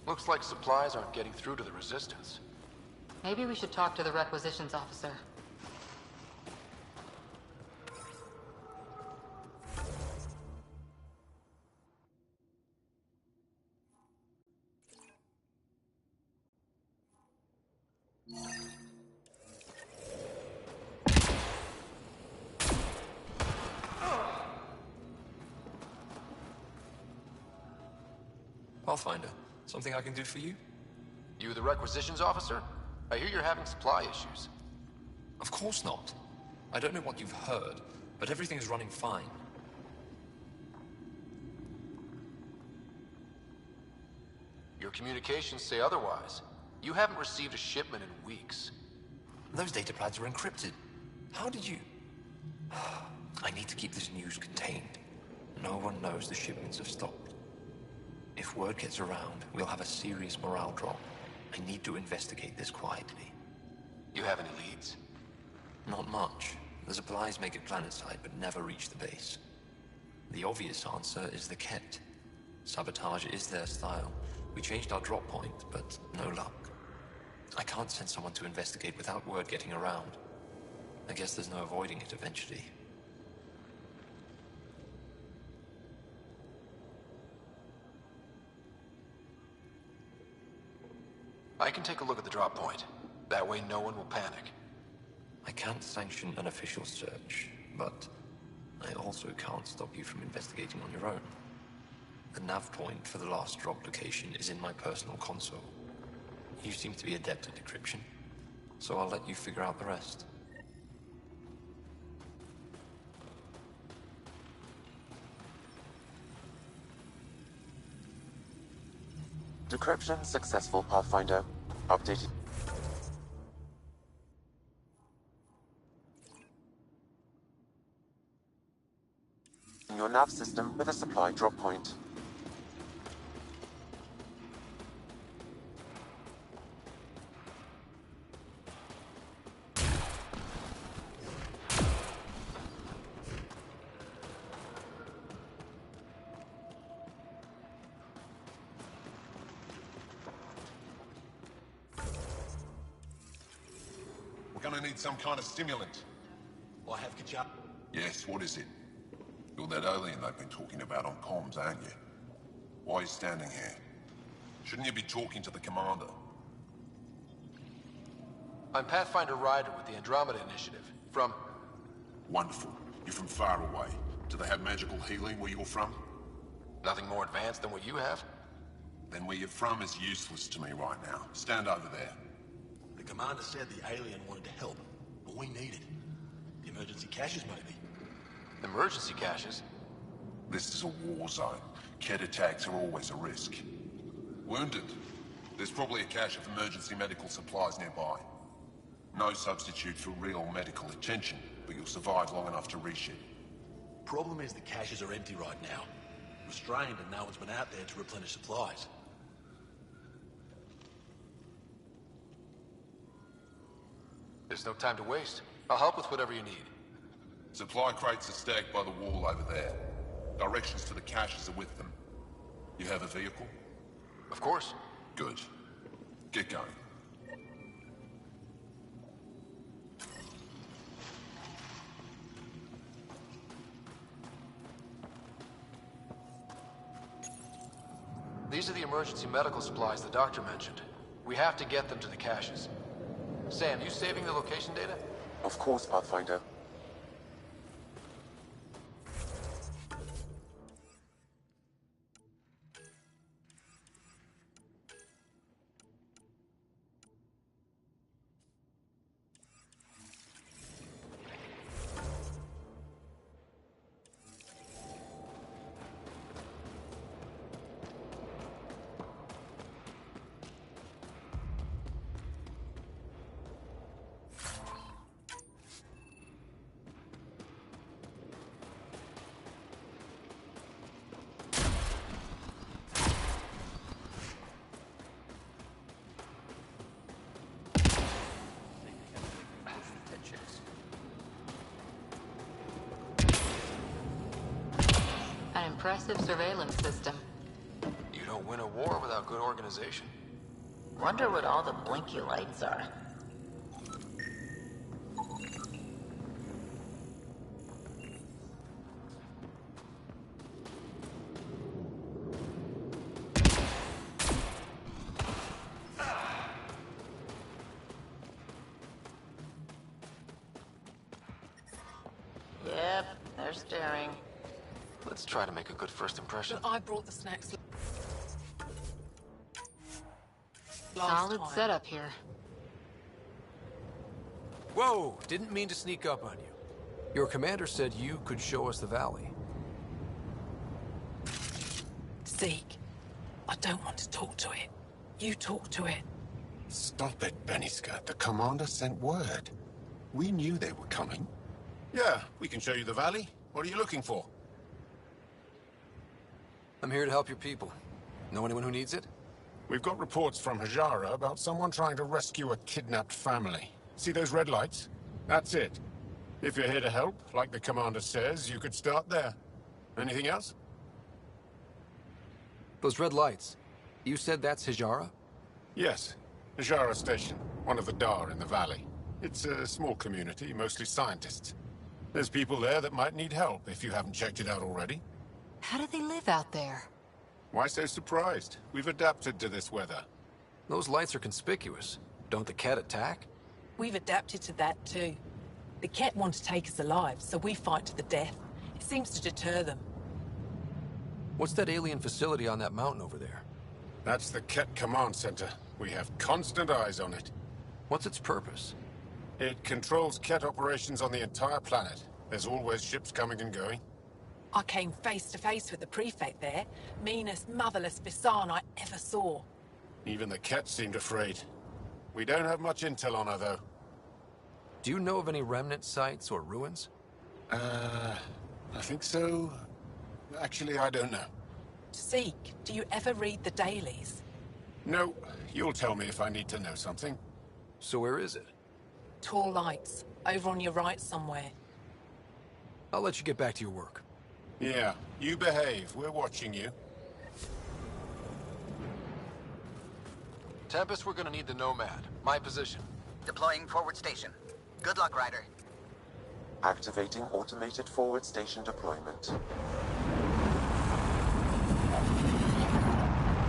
Looks like supplies aren't getting through to the Resistance. Maybe we should talk to the requisitions officer. Pathfinder, something I can do for you? You the requisitions officer? I hear you're having supply issues. Of course not. I don't know what you've heard, but everything is running fine. Your communications say otherwise. You haven't received a shipment in weeks. Those data pads are encrypted. How did you... I need to keep this news contained. No one knows the shipments have stopped. If word gets around, we'll have a serious morale drop. I need to investigate this quietly. You have any leads? Not much. The supplies make it planetside, but never reach the base. The obvious answer is the Ket. Sabotage is their style. We changed our drop point, but no luck. I can't send someone to investigate without word getting around. I guess there's no avoiding it eventually. I can take a look at the drop point. That way no one will panic. I can't sanction an official search, but I also can't stop you from investigating on your own. The nav point for the last drop location is in my personal console. You seem to be adept at decryption, so I'll let you figure out the rest. Decryption successful, Pathfinder. Updated. Your nav system with a supply drop point. We're gonna need some kind of stimulant. I have Kachap. Yes, what is it? You're that alien they've been talking about on comms, aren't you? Why are you standing here? Shouldn't you be talking to the commander? I'm Pathfinder Ryder with the Andromeda Initiative. From... Wonderful. You're from far away. Do they have magical healing where you're from? Nothing more advanced than what you have? Then where you're from is useless to me right now. Stand over there. The commander said the alien wanted to help, but we need it. The emergency caches, maybe. Emergency caches? This is a war zone. Kett attacks are always a risk. Wounded? There's probably a cache of emergency medical supplies nearby. No substitute for real medical attention, but you'll survive long enough to reship. Problem is the caches are empty right now. Restrained and no one's been out there to replenish supplies. There's no time to waste. I'll help with whatever you need. Supply crates are stacked by the wall over there. Directions to the caches are with them. You have a vehicle? Of course. Good. Get going. These are the emergency medical supplies the doctor mentioned. We have to get them to the caches. Sam, you saving the location data? Of course, Pathfinder. An impressive surveillance system. You don't win a war without good organization. Wonder what all the blinky lights are. Yep, they're staring. Let's try to make a good first impression. But I brought the snacks Solid setup here. Whoa! Didn't mean to sneak up on you. Your commander said you could show us the valley. Zeke, I don't want to talk to it. You talk to it. Stop it, Benniska. The commander sent word. We knew they were coming. Yeah, we can show you the valley. What are you looking for? I'm here to help your people. Know anyone who needs it? We've got reports from Hajara about someone trying to rescue a kidnapped family. See those red lights? That's it. If you're here to help, like the commander says, you could start there. Anything else? Those red lights. You said that's Hajara? Yes. Hajara Station, one of the Dar in the valley. It's a small community, mostly scientists. There's people there that might need help if you haven't checked it out already. How do they live out there? Why so surprised? We've adapted to this weather. Those lights are conspicuous. Don't the Kett attack? We've adapted to that too. The Kett want to take us alive, so we fight to the death. It seems to deter them. What's that alien facility on that mountain over there? That's the Kett Command Center. We have constant eyes on it. What's its purpose? It controls Kett operations on the entire planet. There's always ships coming and going. I came face to face with the prefect there. Meanest, motherless Bisan I ever saw. Even the Ket seemed afraid. We don't have much intel on her, though. Do you know of any remnant sites or ruins? I think so. Actually, I don't know. Zeke, do you ever read the dailies? No, you'll tell me if I need to know something. So where is it? Tall lights, over on your right somewhere. I'll let you get back to your work. Yeah, you behave. We're watching you. Tempest, we're gonna need the Nomad. My position. Deploying forward station. Good luck, Ryder. Activating automated forward station deployment.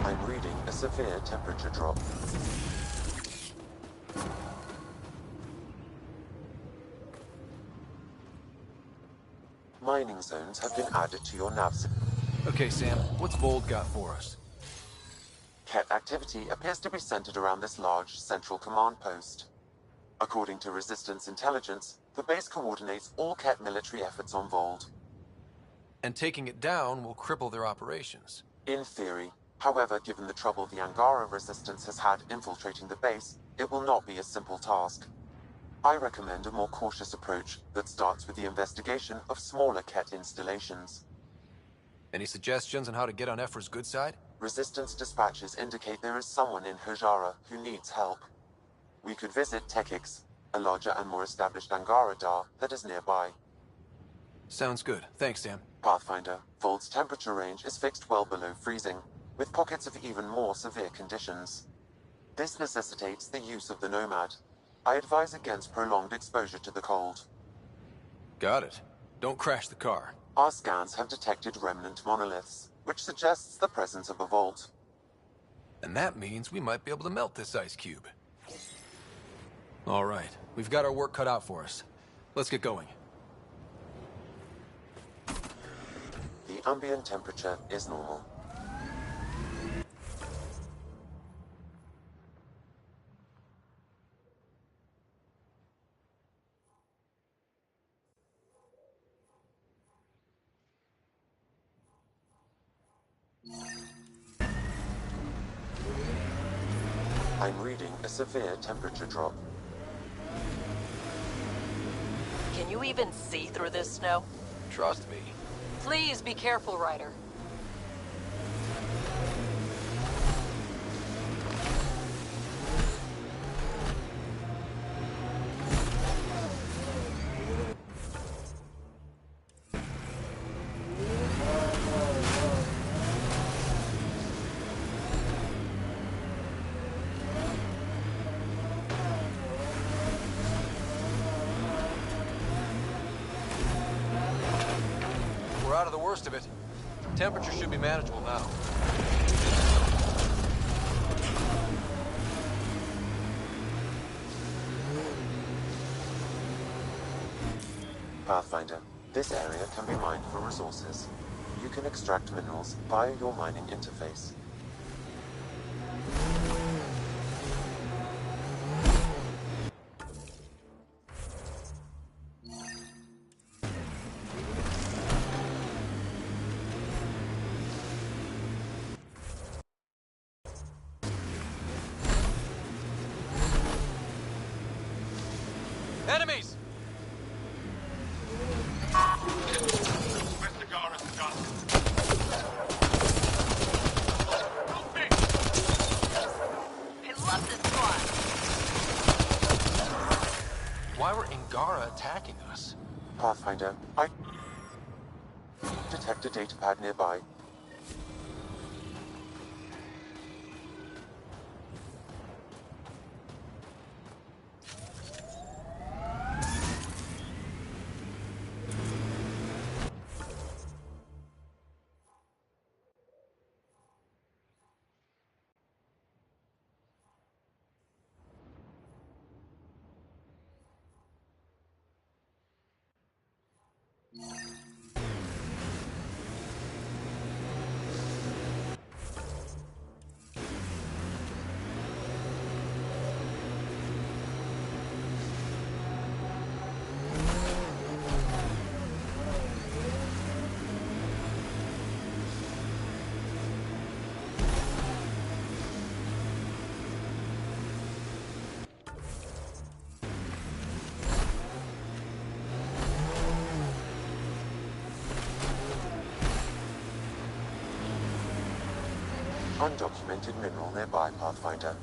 I'm reading a severe temperature drop. Mining zones have been added to your nav system. Okay, Sam, what's Vold got for us? Ket activity appears to be centered around this large central command post. According to Resistance intelligence, the base coordinates all Ket military efforts on Vold. And taking it down will cripple their operations. In theory. However, given the trouble the Angara Resistance has had infiltrating the base, it will not be a simple task. I recommend a more cautious approach that starts with the investigation of smaller Ket installations. Any suggestions on how to get on Ephra's good side? Resistance dispatches indicate there is someone in Hajara who needs help. We could visit Tekix, a larger and more established Angara Dar that is nearby. Sounds good. Thanks, Sam. Pathfinder, Vold's temperature range is fixed well below freezing, with pockets of even more severe conditions. This necessitates the use of the Nomad. I advise against prolonged exposure to the cold. Got it. Don't crash the car. Our scans have detected remnant monoliths, which suggests the presence of a vault. And that means we might be able to melt this ice cube. All right, we've got our work cut out for us. Let's get going. The ambient temperature is normal. I'm reading a severe temperature drop. Can you even see through this snow? Trust me. Please be careful, Ryder. We're out of the worst of it. Temperature should be manageable now. Pathfinder, this area can be mined for resources. You can extract minerals via your mining interface. Enemies! I love this squad. Why were Angara attacking us? Pathfinder, I detect a datapad nearby. undocumented mineral nearby, Pathfinder.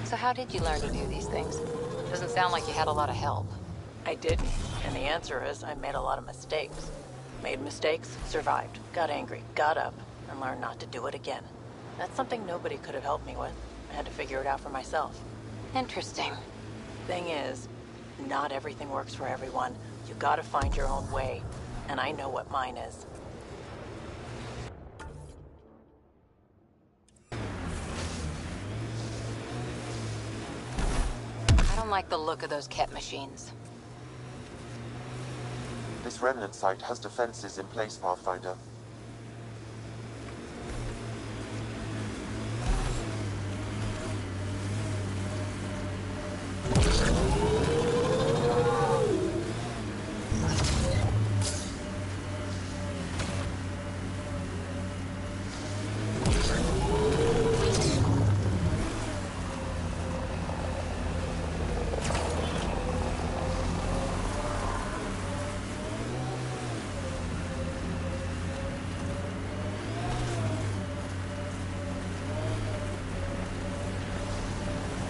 So how did you learn to do these things? Doesn't sound like you had a lot of help. I didn't, and the answer is I made a lot of mistakes. Made mistakes, survived, got angry, got up, and learned not to do it again. That's something nobody could have helped me with. I had to figure it out for myself. Interesting. Thing is, not everything works for everyone. You gotta find your own way, and I know what mine is. I don't like the look of those Ket machines. This remnant site has defenses in place, Pathfinder.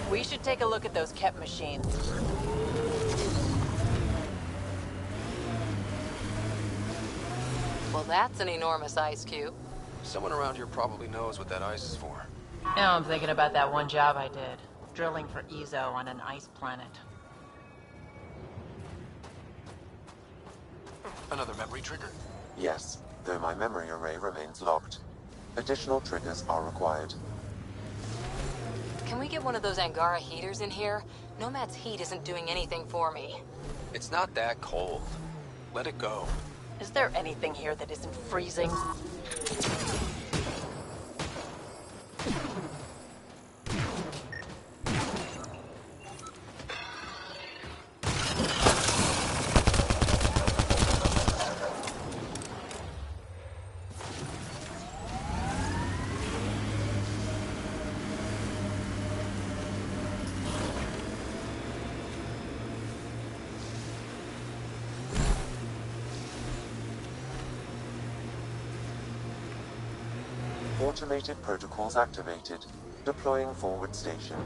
We should take a look at those Ket machines. Well, that's an enormous ice cube. Someone around here probably knows what that ice is for. Now I'm thinking about that one job I did. Drilling for Ezo on an ice planet. Another memory trigger? Yes, though my memory array remains locked. Additional triggers are required. Can we get one of those Angara heaters in here? Nomad's heat isn't doing anything for me. It's not that cold. Let it go. Is there anything here that isn't freezing? Automated protocols activated. Deploying forward station.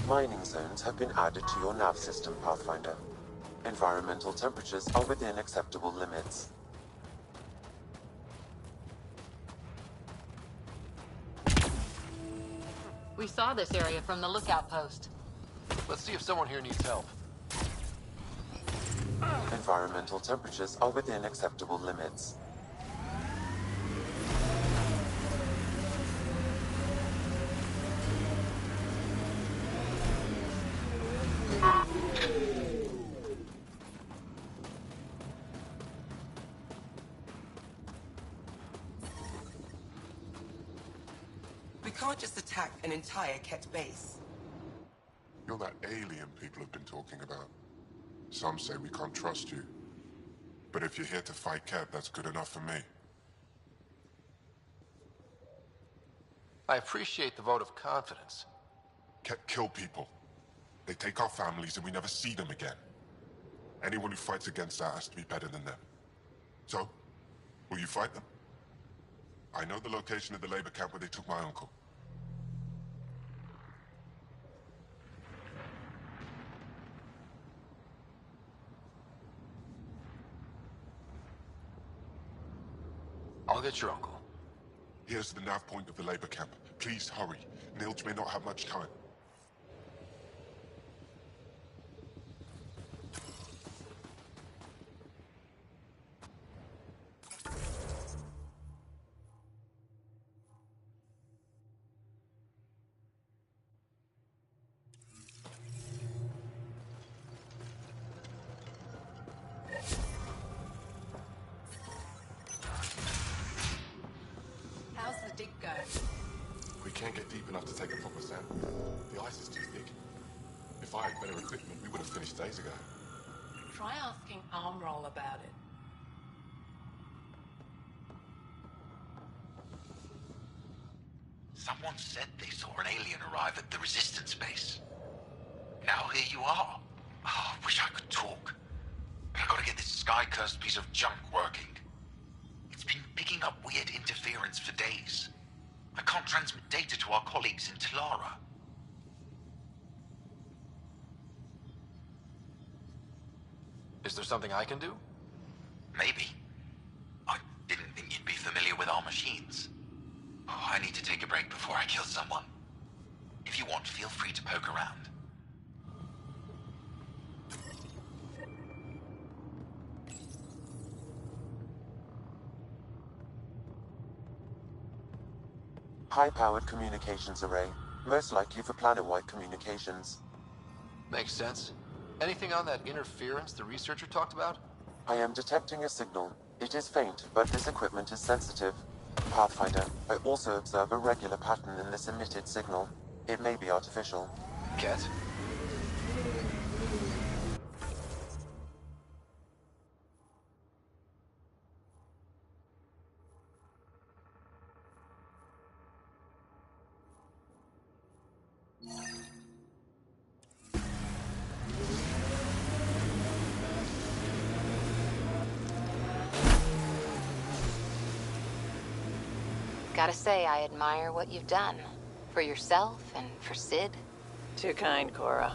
Mining zones have been added to your nav system, Pathfinder. Environmental temperatures are within acceptable limits. We saw this area from the lookout post. Let's see if someone here needs help. Environmental temperatures are within acceptable limits. We can't just attack an entire Ket base. You're that alien people have been talking about. Some say we can't trust you. But if you're here to fight Ket, that's good enough for me. I appreciate the vote of confidence. Ket kill people. They take our families and we never see them again. Anyone who fights against that has to be better than them. So, will you fight them? I know the location of the labor camp where they took my uncle. I'll get your uncle. Here's the nav point of the labor camp. Please hurry. Nilge may not have much time. How's the dig going? We can't get deep enough to take a proper sample. The ice is too thick. If I had better equipment, we would have finished days ago. Try asking Armroll about it. Someone said they saw an alien arrive at the Resistance base. Now here you are. Oh, I wish I could talk. But I gotta get this sky-cursed piece of junk working. It's been picking up weird interference for days. I can't transmit data to our colleagues in Talara. Is there something I can do? Maybe. I didn't think you'd be familiar with our machines. Oh, I need to take a break before I kill someone. If you want, feel free to poke around. High-powered communications array, most likely for planet-wide communications. Makes sense. Anything on that interference the researcher talked about? I am detecting a signal. It is faint, but this equipment is sensitive. Pathfinder, I also observe a regular pattern in this emitted signal. It may be artificial. Ket? Gotta say, I admire what you've done. For yourself and for Sid. Too kind, Cora.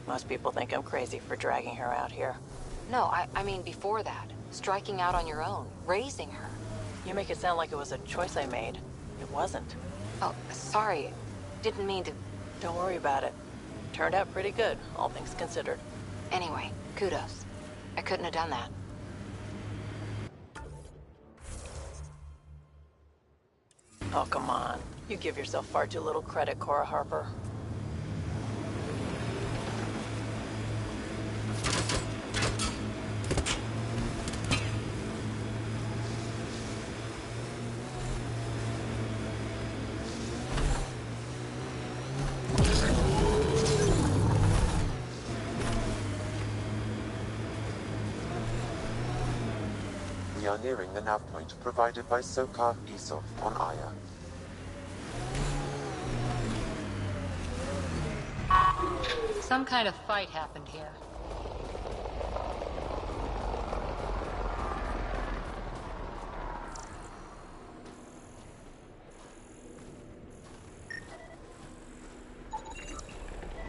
Most people think I'm crazy for dragging her out here. No, I mean before that. Striking out on your own. Raising her. You make it sound like it was a choice I made. It wasn't. Oh, sorry. Didn't mean to... Don't worry about it. Turned out pretty good, all things considered. Anyway, kudos. I couldn't have done that. Oh, come on. You give yourself far too little credit, Cora Harper. We are nearing the nav point provided by Sokar Isov on Aya. Some kind of fight happened here.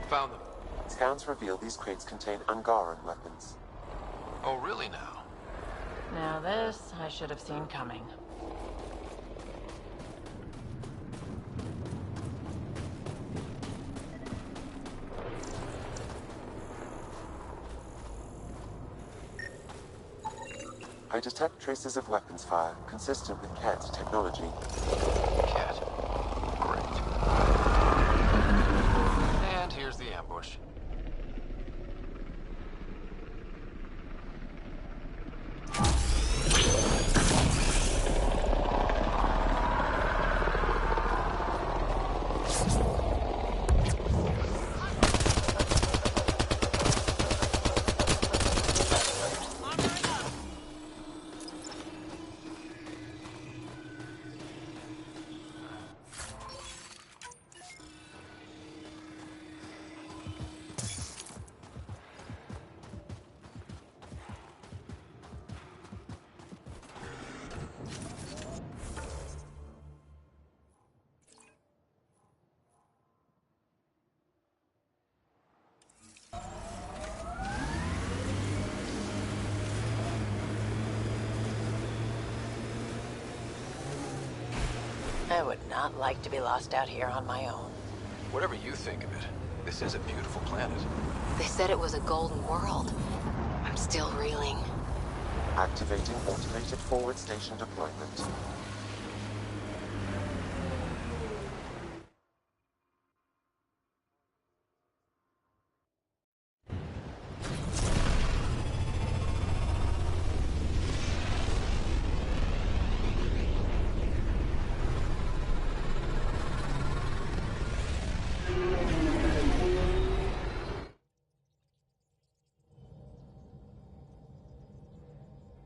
Found them. Scans reveal these crates contain Angaran weapons. Oh, really now? Now this, I should have seen coming. I detect traces of weapons fire consistent with Ket's technology. Cat. Great. And here's the ambush. I would not like to be lost out here on my own. Whatever you think of it, this is a beautiful planet. They said it was a golden world. I'm still reeling. Activating automated forward station deployment.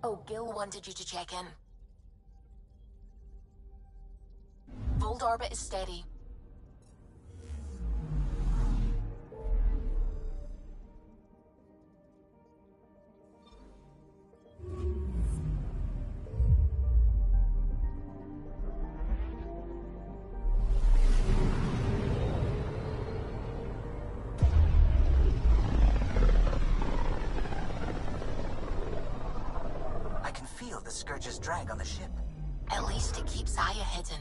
Oh, Gil wanted you to check in. Fold orbit is steady. I can feel the Scourge's drag on the ship. At least it keeps Aya hidden.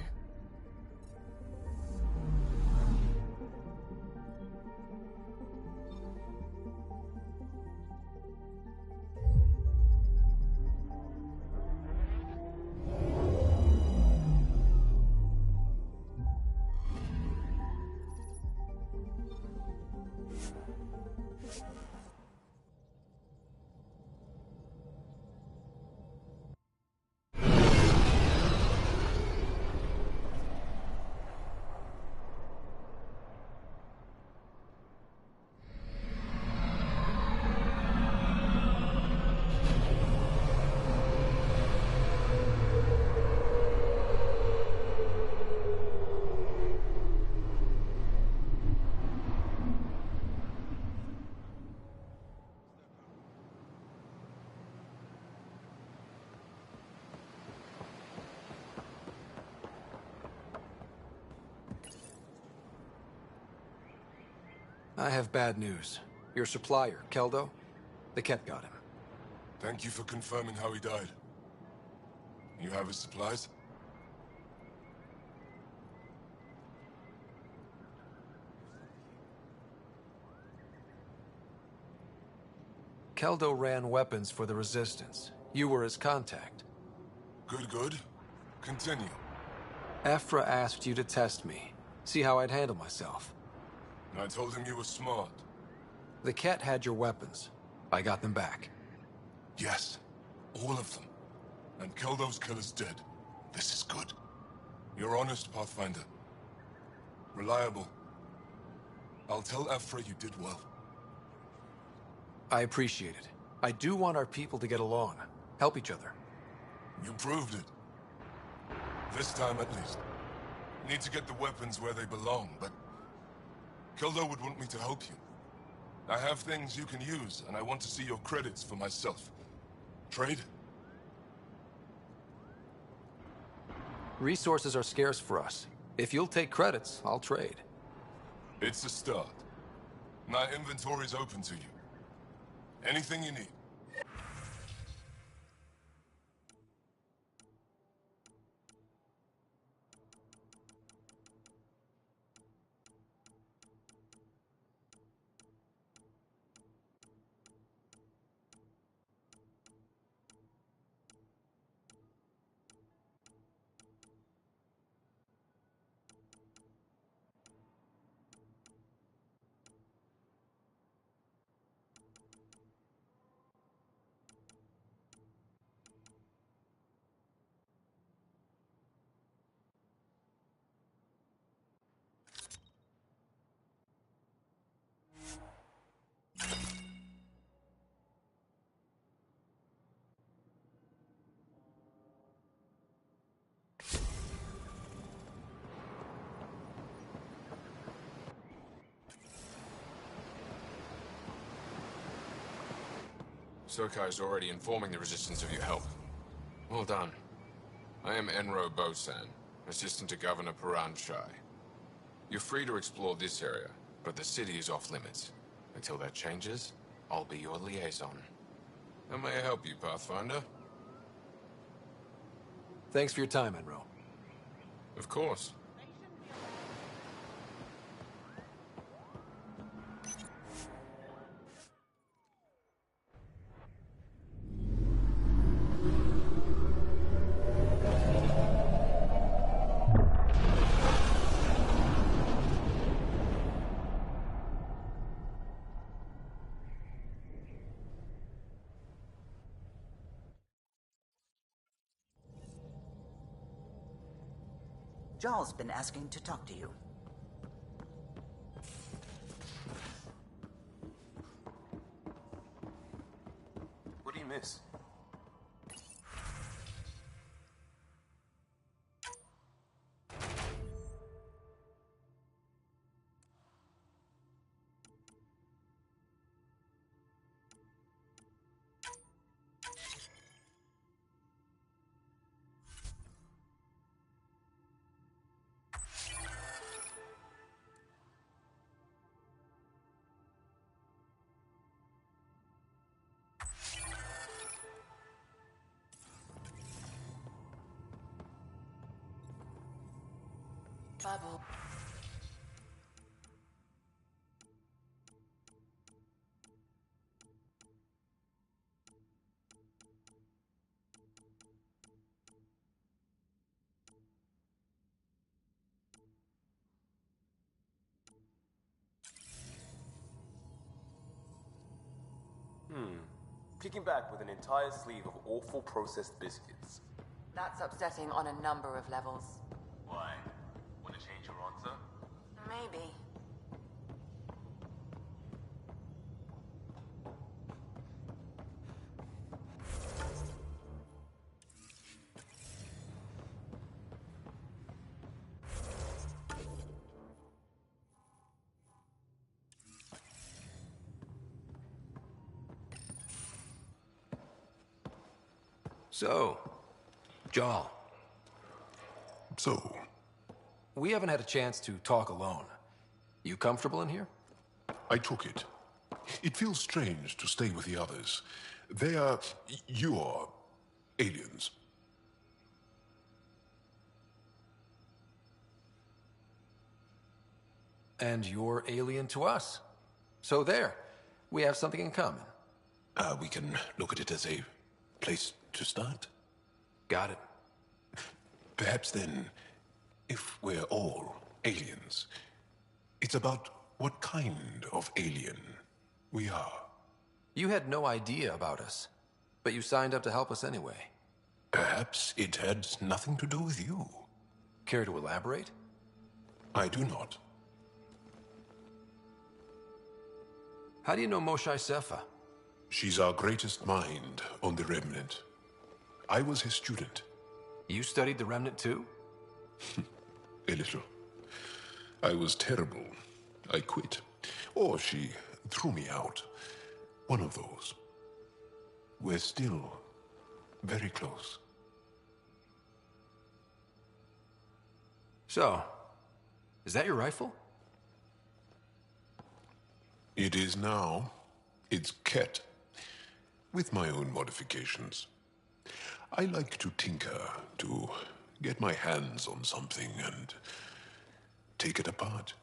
I have bad news. Your supplier, Keldo, the Ket got him. Thank you for confirming how he died. You have his supplies? Keldo ran weapons for the Resistance. You were his contact. Good, good. Continue. Ephra asked you to test me, see how I'd handle myself. I told him you were smart. The Ket had your weapons. I got them back. Yes, all of them. And Keldo's killer's dead. This is good. You're honest, Pathfinder. Reliable. I'll tell Ephra you did well. I appreciate it. I do want our people to get along, help each other. You proved it. This time at least. Need to get the weapons where they belong, but Keldo would want me to help you. I have things you can use, and I want to see your credits for myself. Trade? Resources are scarce for us. If you'll take credits, I'll trade. It's a start. My inventory's open to you. Anything you need. Sokai is already informing the Resistance of your help. Well done. I am Enro Bosan, assistant to Governor Paran Shai. You're free to explore this area, but the city is off limits. Until that changes, I'll be your liaison. How may I help you, Pathfinder? Thanks for your time, Enro. Of course. Jarl's been asking to talk to you. What do you miss? Bubble. Kicking back with an entire sleeve of awful processed biscuits. That's upsetting on a number of levels. Why? Want to change your answer? Maybe. So, Jarl. So? We haven't had a chance to talk alone. You comfortable in here? I took it. It feels strange to stay with the others. They are... you are... aliens. And you're alien to us. So there. We have something in common. We can look at it as a place to start. Got it. Perhaps then, if we're all aliens, it's about what kind of alien we are. You had no idea about us, but you signed up to help us anyway. Perhaps it had nothing to do with you. Care to elaborate? I do not. How do you know Moshae Sefa? She's our greatest mind on the Remnant. I was his student. You studied the Remnant too? A little. I was terrible. I quit. Or she threw me out. One of those. We're still very close. So, is that your rifle? It is now. It's Ket. With my own modifications. I like to tinker, to get my hands on something and take it apart.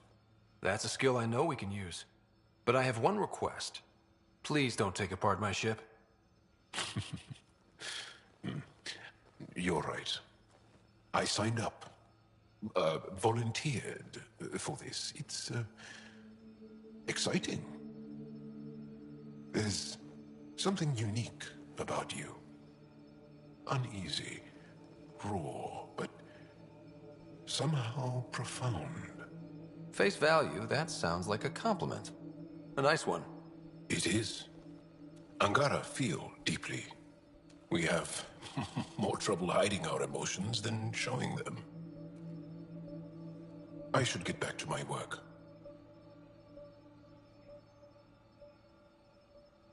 That's a skill I know we can use. But I have one request. Please don't take apart my ship. You're right. I signed up. Volunteered for this. It's exciting. There's something unique about you. Uneasy, raw, but somehow profound. Face value, that sounds like a compliment. A nice one. It is. Angara feel deeply. We have more trouble hiding our emotions than showing them. I should get back to my work.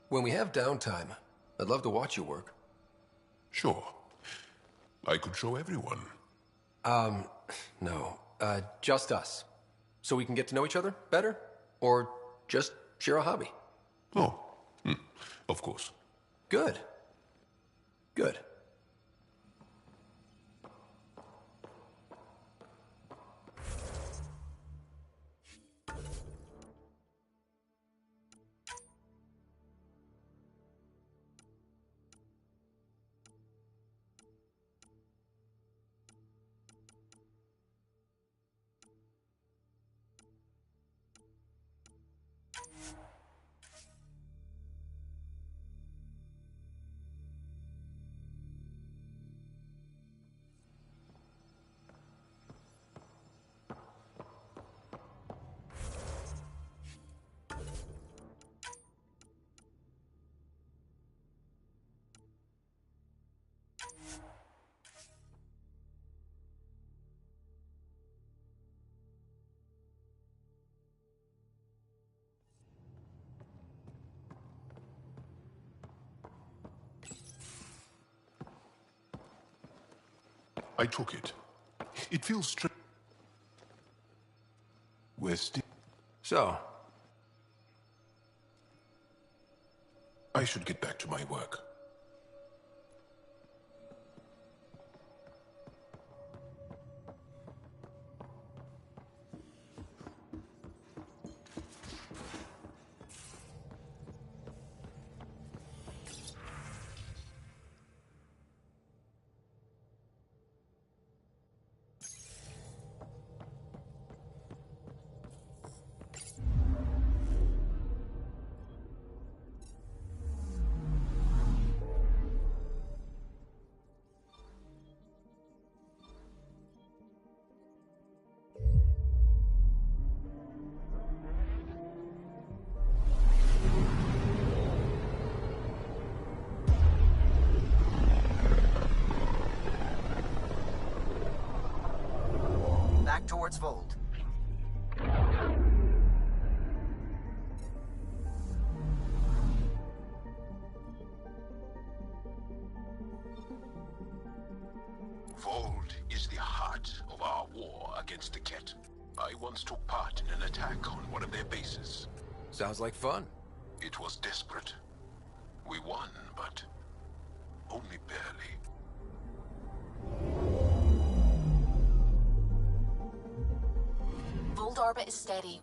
When we have downtime, I'd love to watch you work. Sure. I could show everyone. No. Just us. So we can get to know each other better? Or just share a hobby? Oh, of course. Good. Good. I took it. It feels strange. We're still... So? I should get back to my work. Back towards Vold. Vold is the heart of our war against the Ket. I once took part in an attack on one of their bases. Sounds like fun. It was desperate. We won, but only barely. Vault orbit is steady.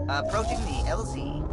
Approaching the LZ.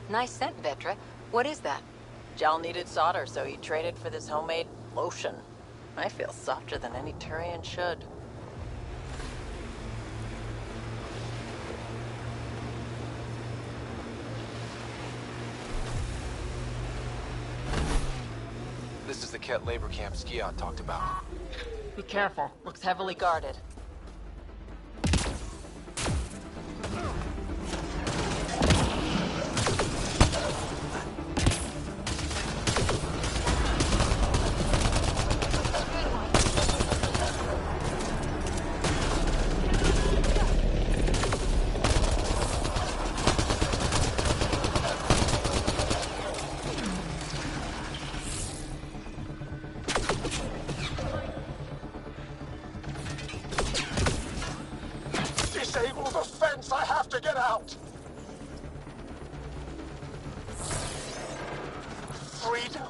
Nice scent, Vetra. What is that? Jal needed solder, so he traded for this homemade lotion. I feel softer than any Turian should. This is the Ket labor camp Skion talked about. Be careful. Looks heavily guarded. Disable the fence! I have to get out! Freedom!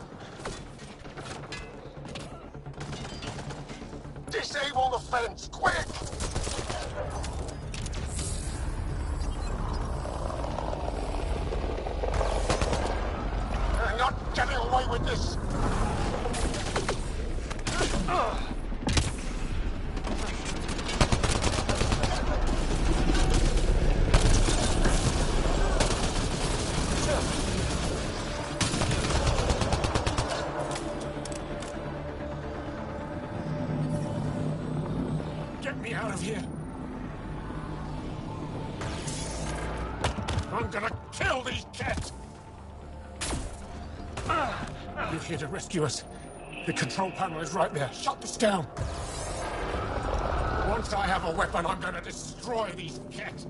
Disable the fence, quick! I'm not getting away with this! Get me out of here! I'm gonna kill these cats! You're here to rescue us. The control panel is right there. Shut this down. Once I have a weapon, I'm gonna destroy these cats.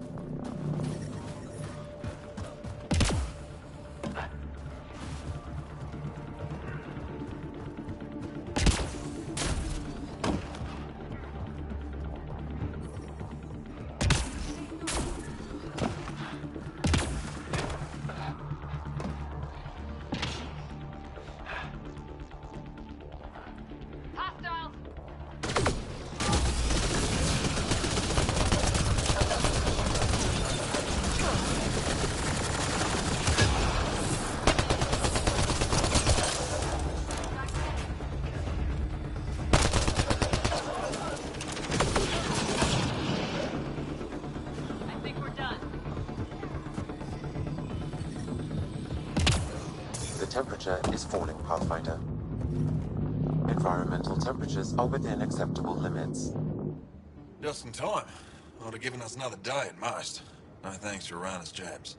temperature is falling, Pathfinder. Environmental temperatures are within acceptable limits. Just in time. Would have given us another day at most. No thanks to Rana's jabs.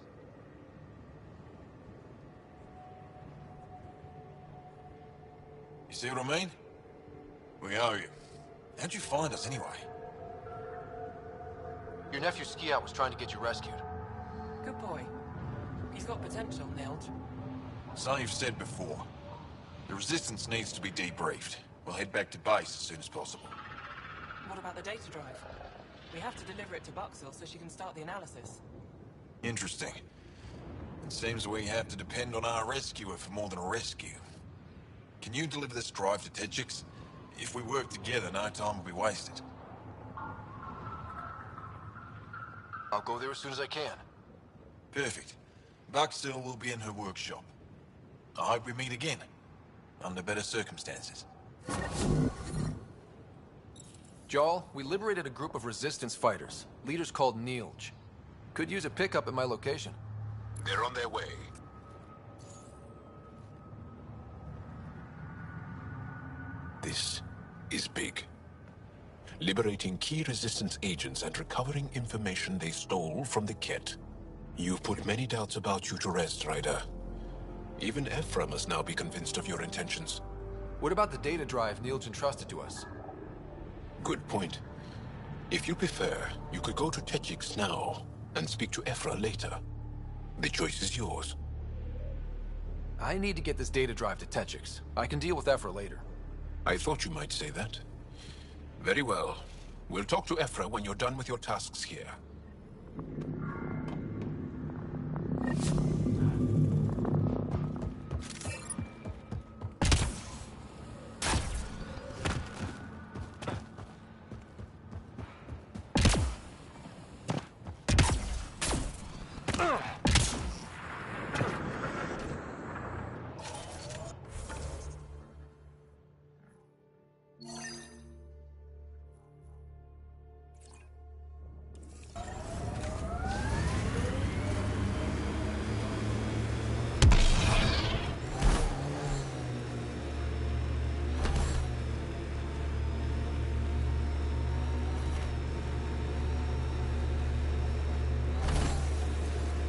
You see what I mean? We owe you. How'd you find us anyway? Your nephew Ski-Out was trying to get you rescued. Good boy. He's got potential, Nilge. So you've said before. The Resistance needs to be debriefed. We'll head back to base as soon as possible. What about the data drive? We have to deliver it to Buxel so she can start the analysis. Interesting. It seems we have to depend on our rescuer for more than a rescue. Can you deliver this drive to Techix? If we work together, no time will be wasted. I'll go there as soon as I can. Perfect. Buxel will be in her workshop. I hope we meet again. Under better circumstances. Jarl, we liberated a group of Resistance fighters, leaders called Nilge. Could use a pickup at my location. They're on their way. This is big. Liberating key Resistance agents and recovering information they stole from the Ket. You've put many doubts about you to rest, Ryder. Even Ephra must now be convinced of your intentions. What about the data drive Nilge entrusted to us? Good point. If you prefer, you could go to Techix now and speak to Ephra later. The choice is yours. I need to get this data drive to Techix. I can deal with Ephra later. I thought you might say that. Very well. We'll talk to Ephra when you're done with your tasks here.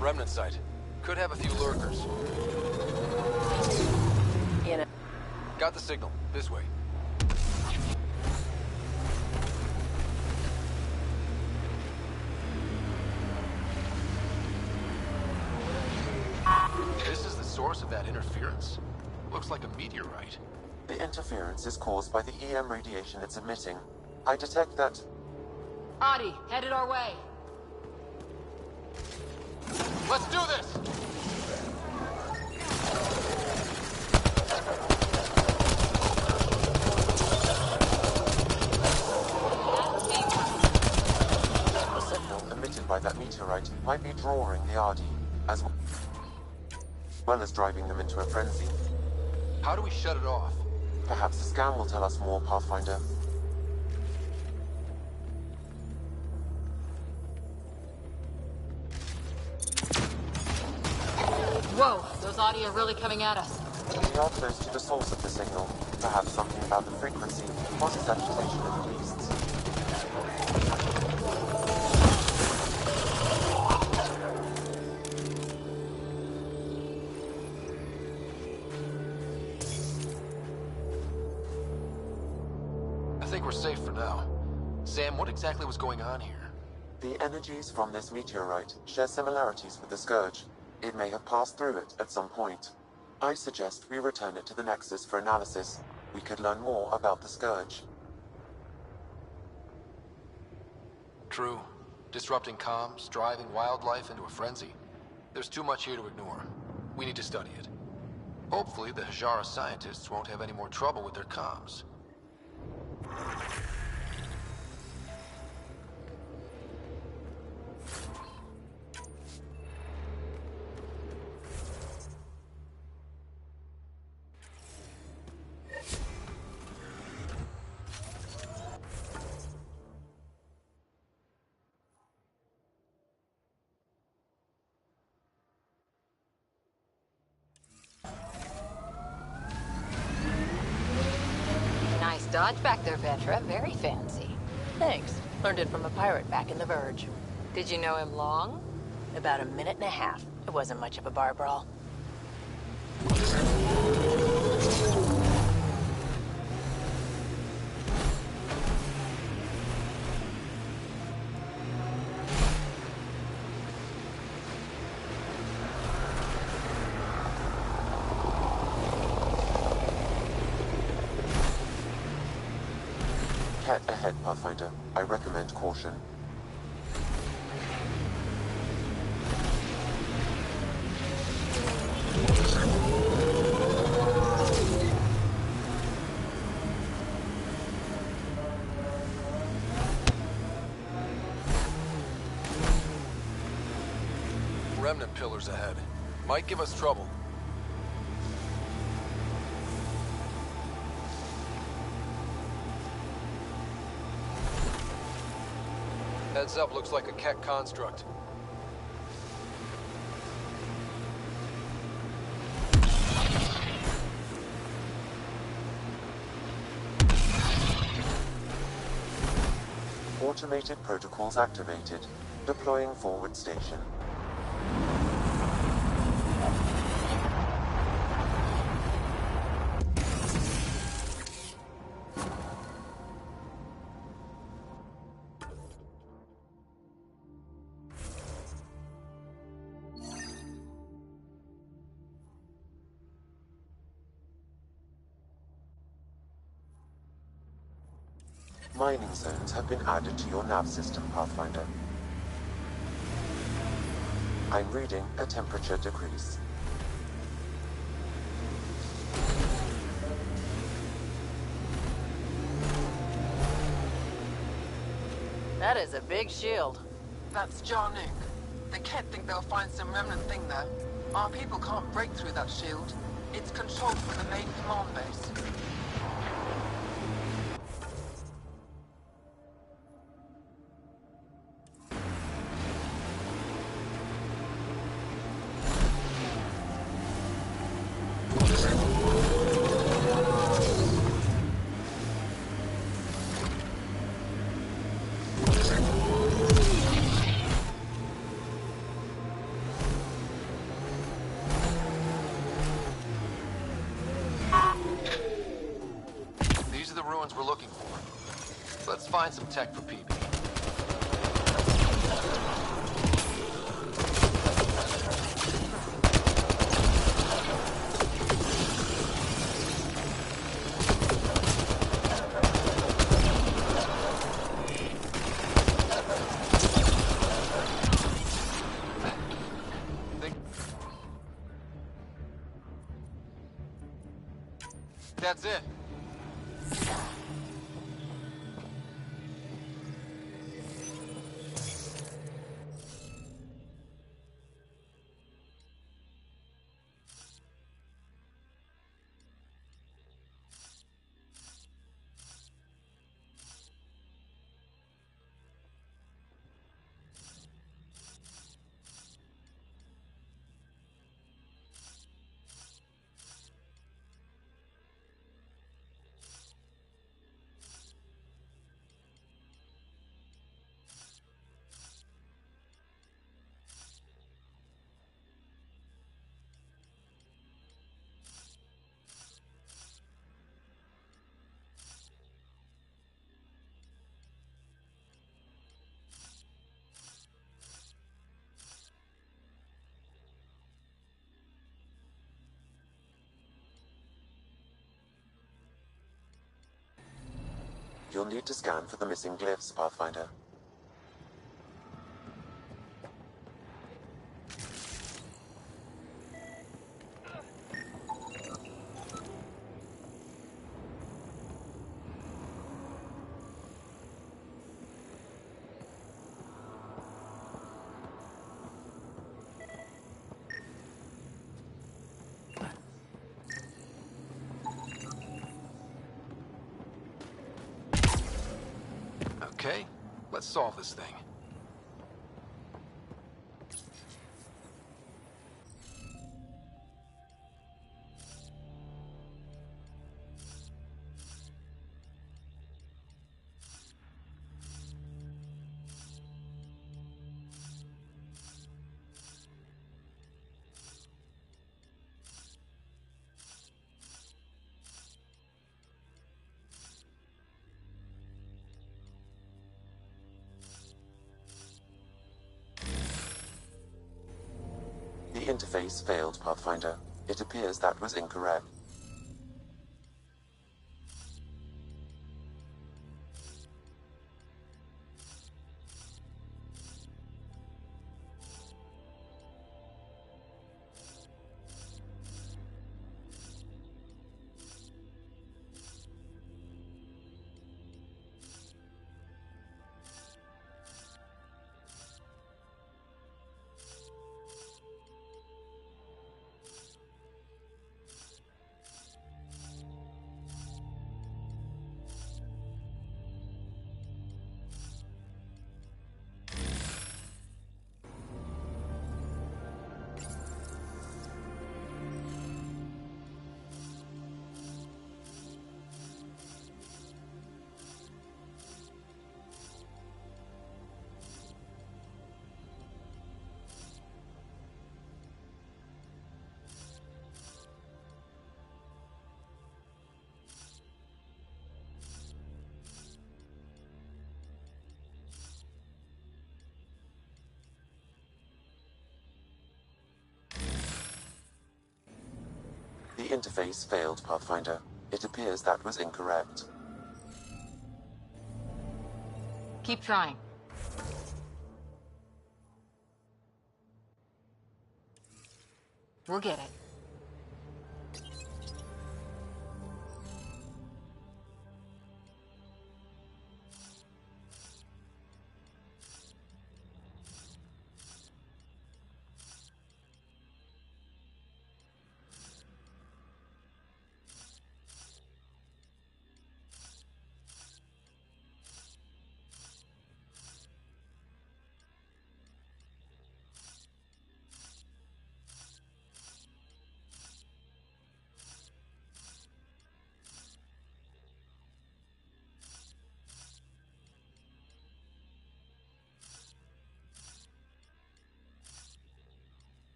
Remnant site. Could have a few lurkers. Got the signal. This way. This is the source of that interference? Looks like a meteorite. The interference is caused by the EM radiation it's emitting. I detect that... Adi, headed our way. Let's do this! The signal emitted by that meteorite might be drawing the Ardi, as well as driving them into a frenzy. How do we shut it off? Perhaps the scan will tell us more, Pathfinder. Whoa, those Adi are really coming at us. We are close to the source of the signal. Perhaps something about the frequency causes agitation in the beasts. I think we're safe for now. Sam, what exactly was going on here? The energies from this meteorite share similarities with the Scourge. It may have passed through it at some point. I suggest we return it to the Nexus for analysis. We could learn more about the Scourge. True. Disrupting comms, driving wildlife into a frenzy. There's too much here to ignore. We need to study it. Hopefully, the Hajara scientists won't have any more trouble with their comms. dodge back there, Vetra. Very fancy. Thanks. Learned it from a pirate back in the Verge. Did you know him long? About a minute and a half. It wasn't much of a bar brawl. Cat ahead, Pathfinder. I recommend caution. Remnant pillars ahead. Might give us trouble. Heads up, looks like a Keck construct. Automated protocols activated. Deploying forward station. Mining zones have been added to your nav system, Pathfinder. I'm reading a temperature decrease. That is a big shield. That's Jarnook. The Kett think they'll find some remnant thing there. Our people can't break through that shield. It's controlled from the main command base. We're looking for. Let's find some tech for PB. That's it. You'll need to scan for the missing glyphs, Pathfinder. Okay, let's solve this thing. The interface failed, Pathfinder. It appears that was incorrect. The interface failed, Pathfinder. It appears that was incorrect. Keep trying. We'll get it.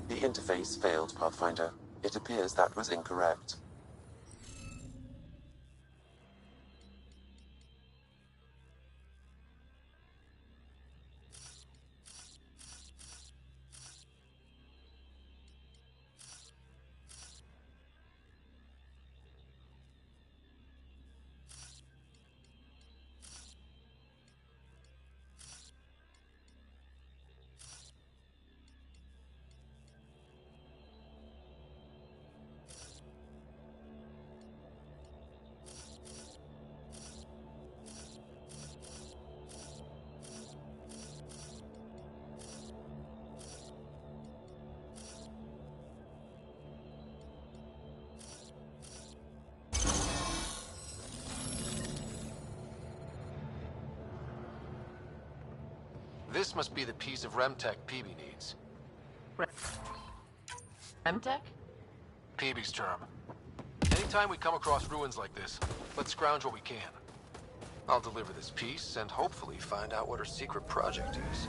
The interface failed, Pathfinder. It appears that was incorrect. This must be the piece of Remtech Peavy needs. Remtech? Peavy's term. Anytime we come across ruins like this, let's scrounge what we can. I'll deliver this piece and hopefully find out what her secret project is.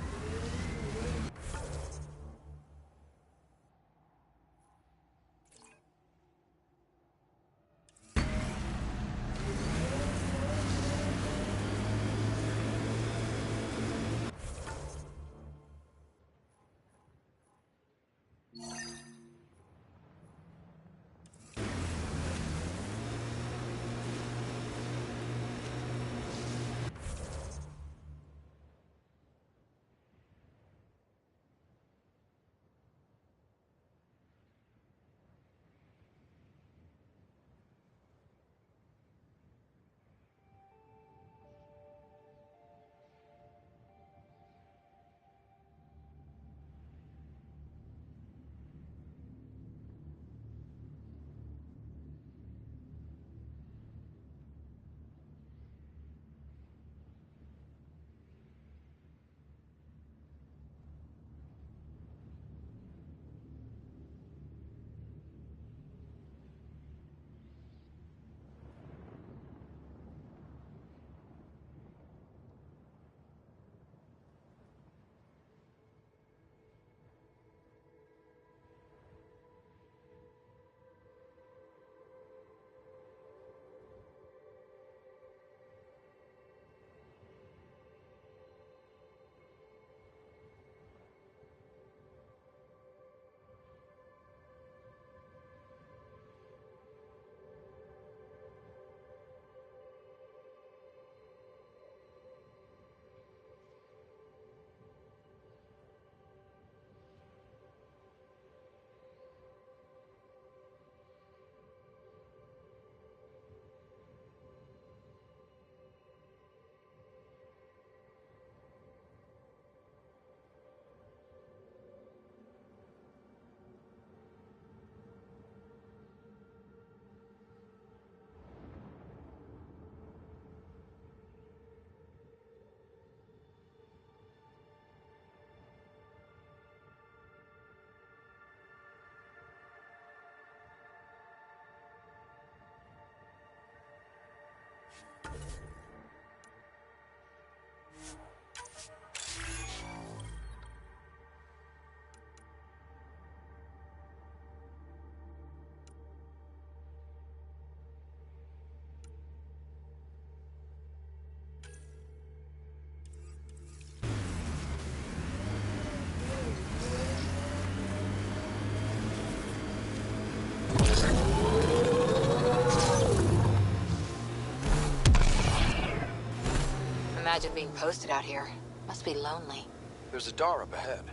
imagine being posted out here. Must be lonely. There's a door up ahead.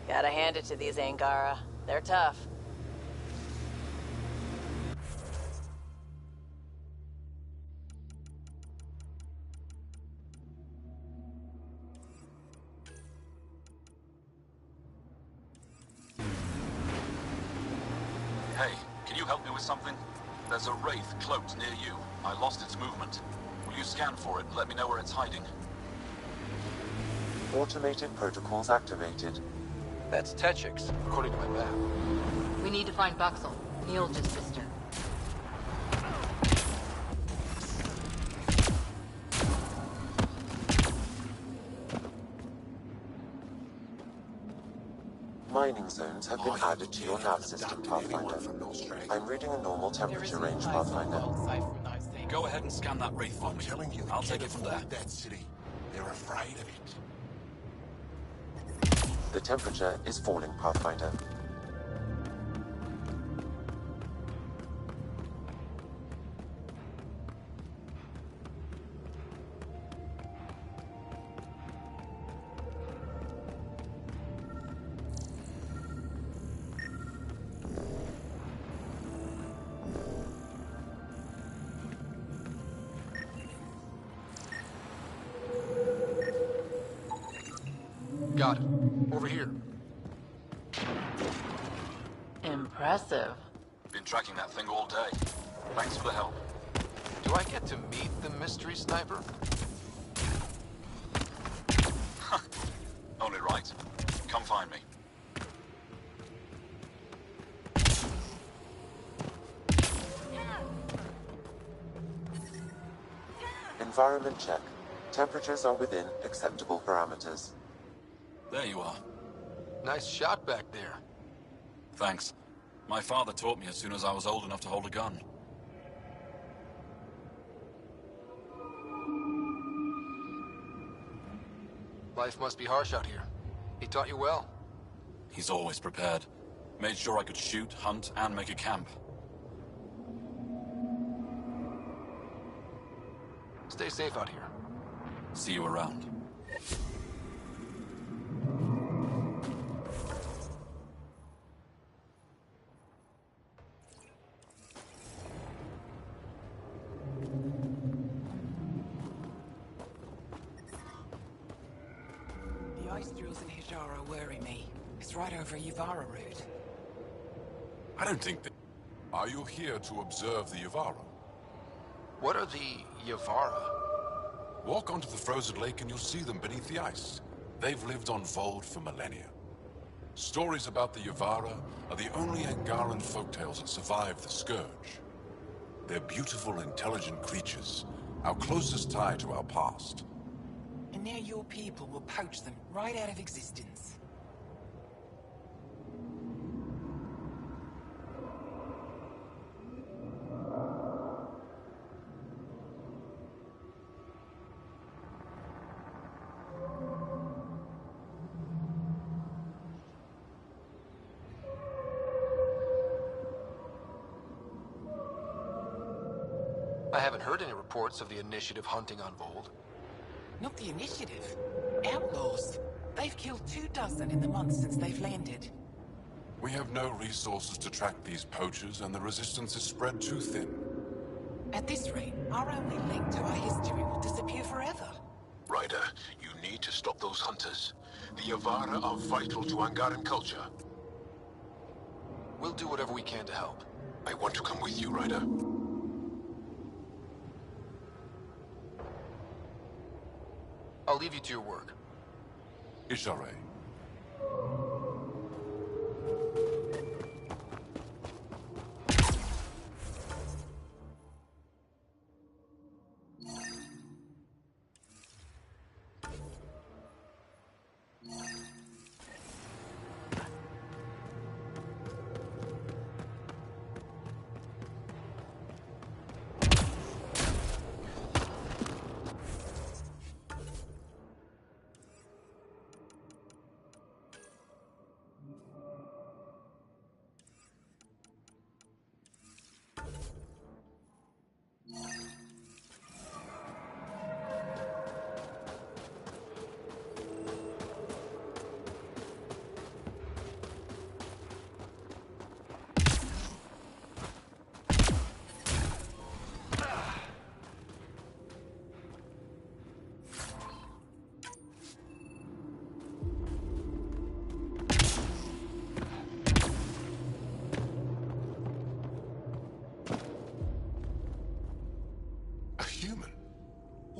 Gotta hand it to these Angara. They're tough. Hey, can you help me with something? There's a wraith cloaked near you. I lost its movement. Will you scan for it and let me know where it's hiding? Automated protocols activated. That's Techix, according to my map. We need to find Buxel, Neil's sister. Mining zones have been added to your nav system, Pathfinder. I'm reading a normal temperature range, Pathfinder. Go ahead and scan that wraith for me. I'll take it from there. That city. They're afraid of it. The temperature is falling, Pathfinder. Got it. Over here. Impressive. Been tracking that thing all day. Thanks for the help. Do I get to meet the mystery sniper? Only right. Come find me. Environment check. Temperatures are within acceptable parameters. There you are. Nice shot back there. Thanks. My father taught me as soon as I was old enough to hold a gun. Life must be harsh out here. He taught you well. He's always prepared. Made sure I could shoot, hunt, and make a camp. Stay safe out here. See you around. The ice drills in Hijara worry me. It's right over Yuvara route. I don't think that... Are you here to observe the Yavara? What are the Yavara? Walk onto the frozen lake and you'll see them beneath the ice. They've lived on Vold for millennia. Stories about the Yavara are the only Angaran folktales that survived the Scourge. They're beautiful, intelligent creatures, our closest tie to our past. And now your people will poach them right out of existence. I haven't heard any reports of the Initiative hunting on Vold. Not the Initiative. Outlaws. They've killed 24 in the months since they've landed. We have no resources to track these poachers, and the resistance is spread too thin. At this rate, our only link to our history will disappear forever. Ryder, you need to stop those hunters. The Yavara are vital to Angaran culture. We'll do whatever we can to help. I want to come with you, Ryder. I'll leave you to your work. Ishare.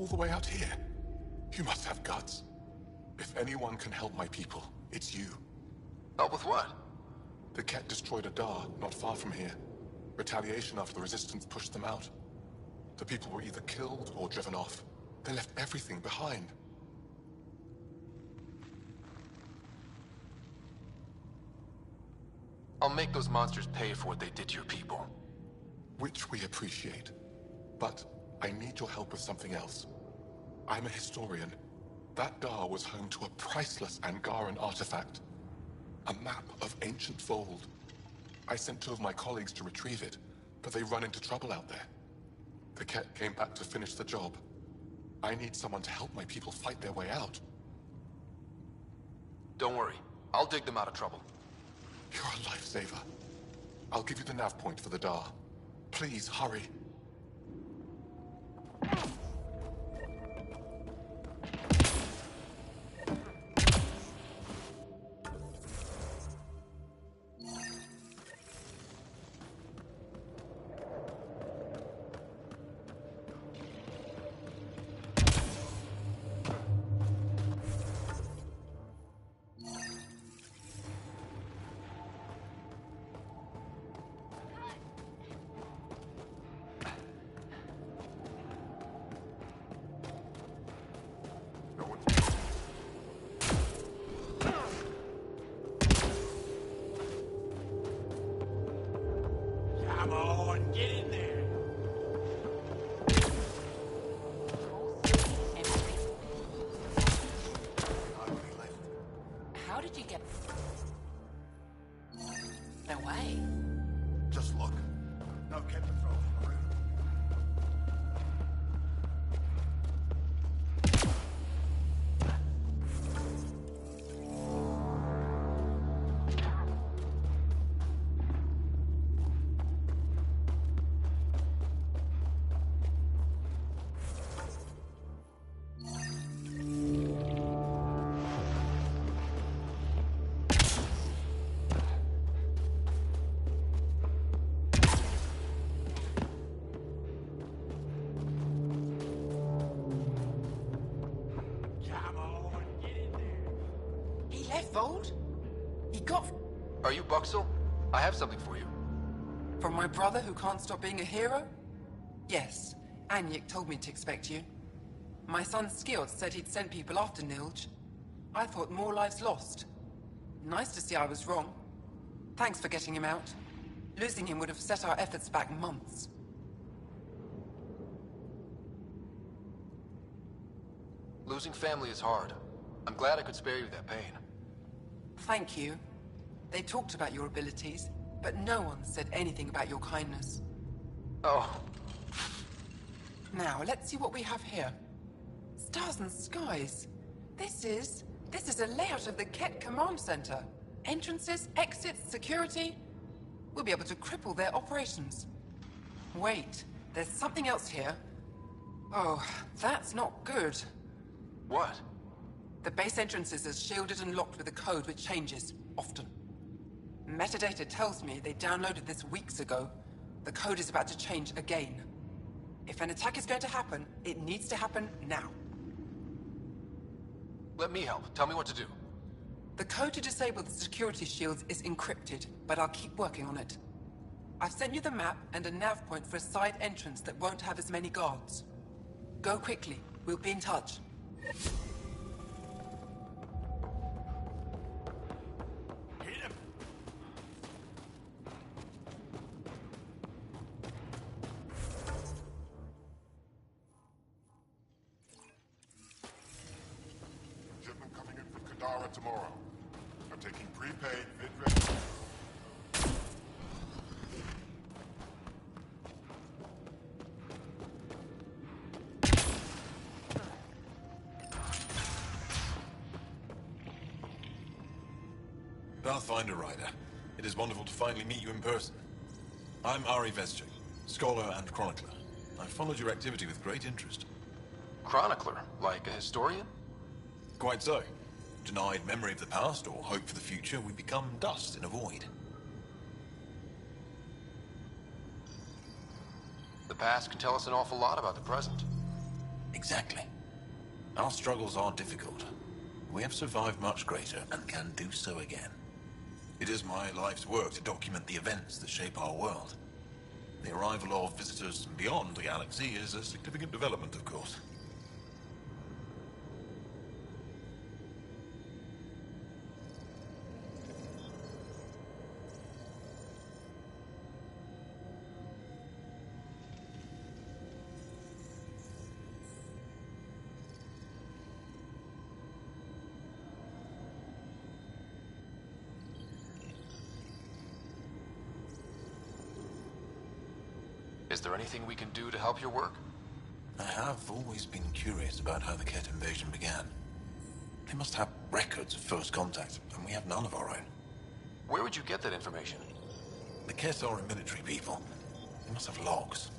all the way out here. You must have guts. If anyone can help my people, it's you. Help with what? The Ket destroyed a Dar not far from here. Retaliation after the Resistance pushed them out. The people were either killed or driven off. They left everything behind. I'll make those monsters pay for what they did to your people. Which we appreciate. But I need your help with something else. I'm a historian. That Dar was home to a priceless Angaran artifact. A map of ancient Vold. I sent 2 of my colleagues to retrieve it, but they run into trouble out there. The Ket came back to finish the job. I need someone to help my people fight their way out. Don't worry. I'll dig them out of trouble. You're a lifesaver. I'll give you the nav point for the Dar. Please, hurry. Come on, get in there. How did you get... No way. Just look. No Ket to throw from around. Vold? He got... Are you Buxel? I have something for you. From my brother who can't stop being a hero? Yes. Anyek told me to expect you. My son Skjord said he'd sent people after Nilj. I thought more lives lost. Nice to see I was wrong. Thanks for getting him out. Losing him would have set our efforts back months. Losing family is hard. I'm glad I could spare you that pain. Thank you. They talked about your abilities, but no one said anything about your kindness. Oh. Now, let's see what we have here. Stars and skies. This is a layout of the Ket Command Center. Entrances, exits, security. We'll be able to cripple their operations. Wait, there's something else here. Oh, that's not good. What? The base entrances are shielded and locked with a code which changes, often. Metadata tells me they downloaded this weeks ago. The code is about to change again. If an attack is going to happen, it needs to happen now. Let me help. Tell me what to do. The code to disable the security shields is encrypted, but I'll keep working on it. I've sent you the map and a nav point for a side entrance that won't have as many guards. Go quickly. We'll be in touch. Shipment coming in from Kadara tomorrow. I'm taking prepaid, vid-ready. Pathfinder Rider, it is wonderful to finally meet you in person. I'm Ari Vesting, scholar and chronicler. I've followed your activity with great interest. Chronicler? Like a historian? Quite so. Denied memory of the past or hope for the future, we become dust in a void. The past can tell us an awful lot about the present. Exactly. Our struggles are difficult. We have survived much greater and can do so again. It is my life's work to document the events that shape our world. The arrival of visitors from beyond the galaxy is a significant development, of course. Is there anything we can do to help your work? I have always been curious about how the Ket invasion began. They must have records of first contact, and we have none of our own. Where would you get that information? The Ket are a military people. They must have logs.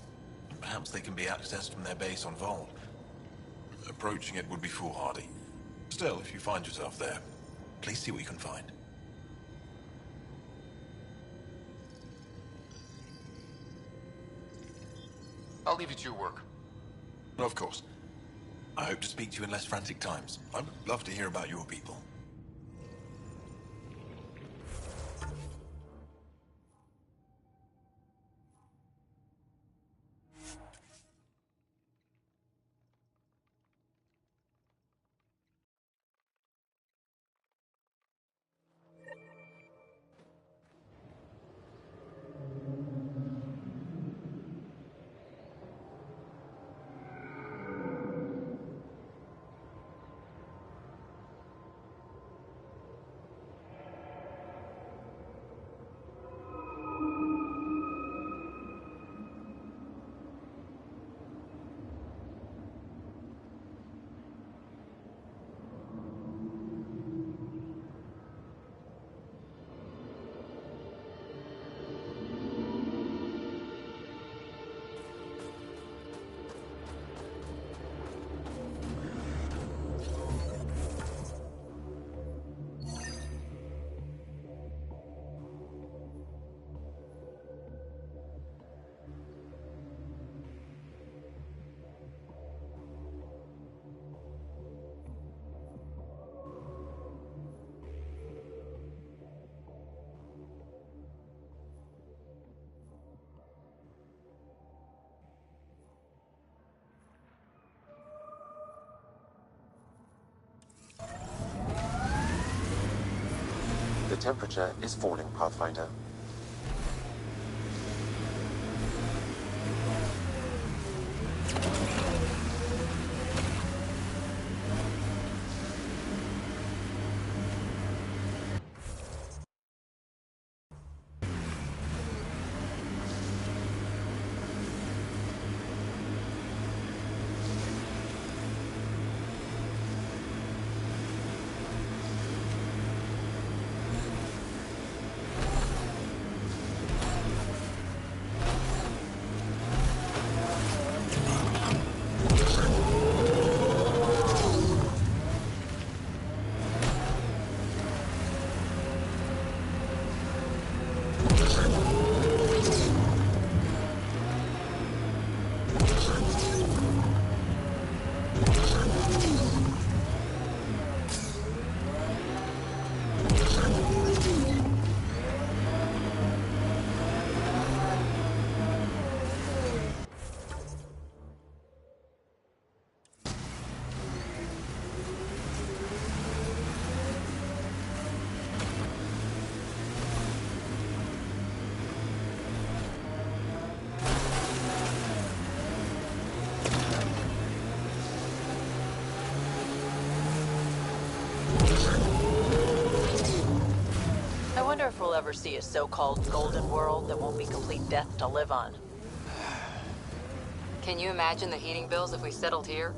Perhaps they can be accessed from their base on Vol. Approaching it would be foolhardy. Still, if you find yourself there, please see what you can find. I'll leave you to your work. Of course. I hope to speak to you in less frantic times. I would love to hear about your people. The temperature is falling, Pathfinder. I wonder if we'll ever see a so-called golden world that won't be complete death to live on. Can you imagine the heating bills if we settled here?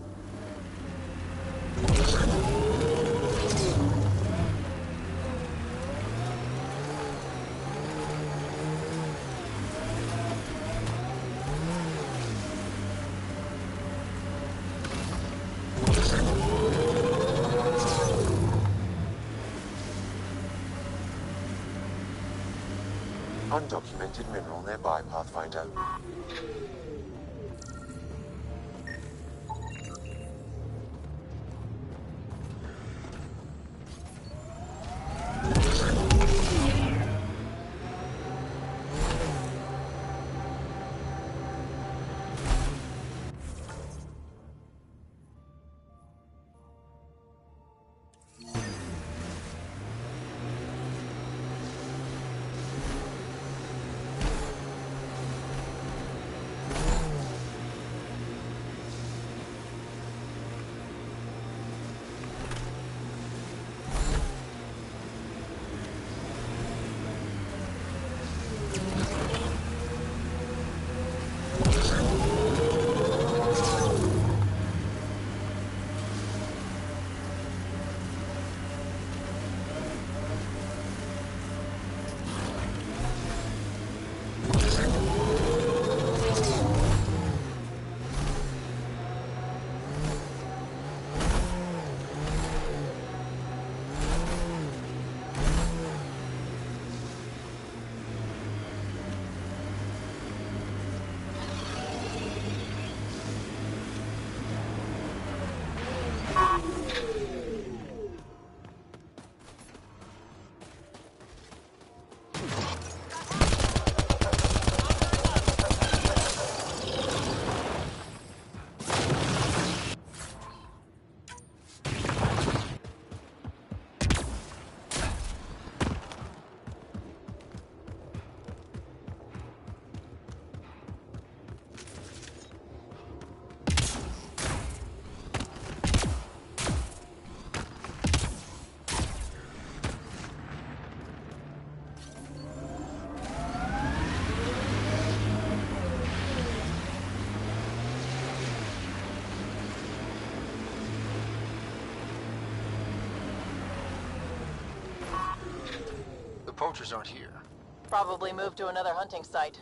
Undocumented mineral nearby, Pathfinder. poachers aren't here. Probably moved to another hunting site.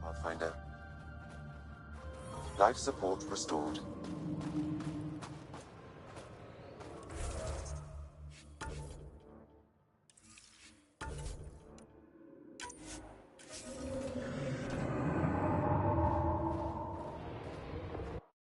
Pathfinder. Life support restored.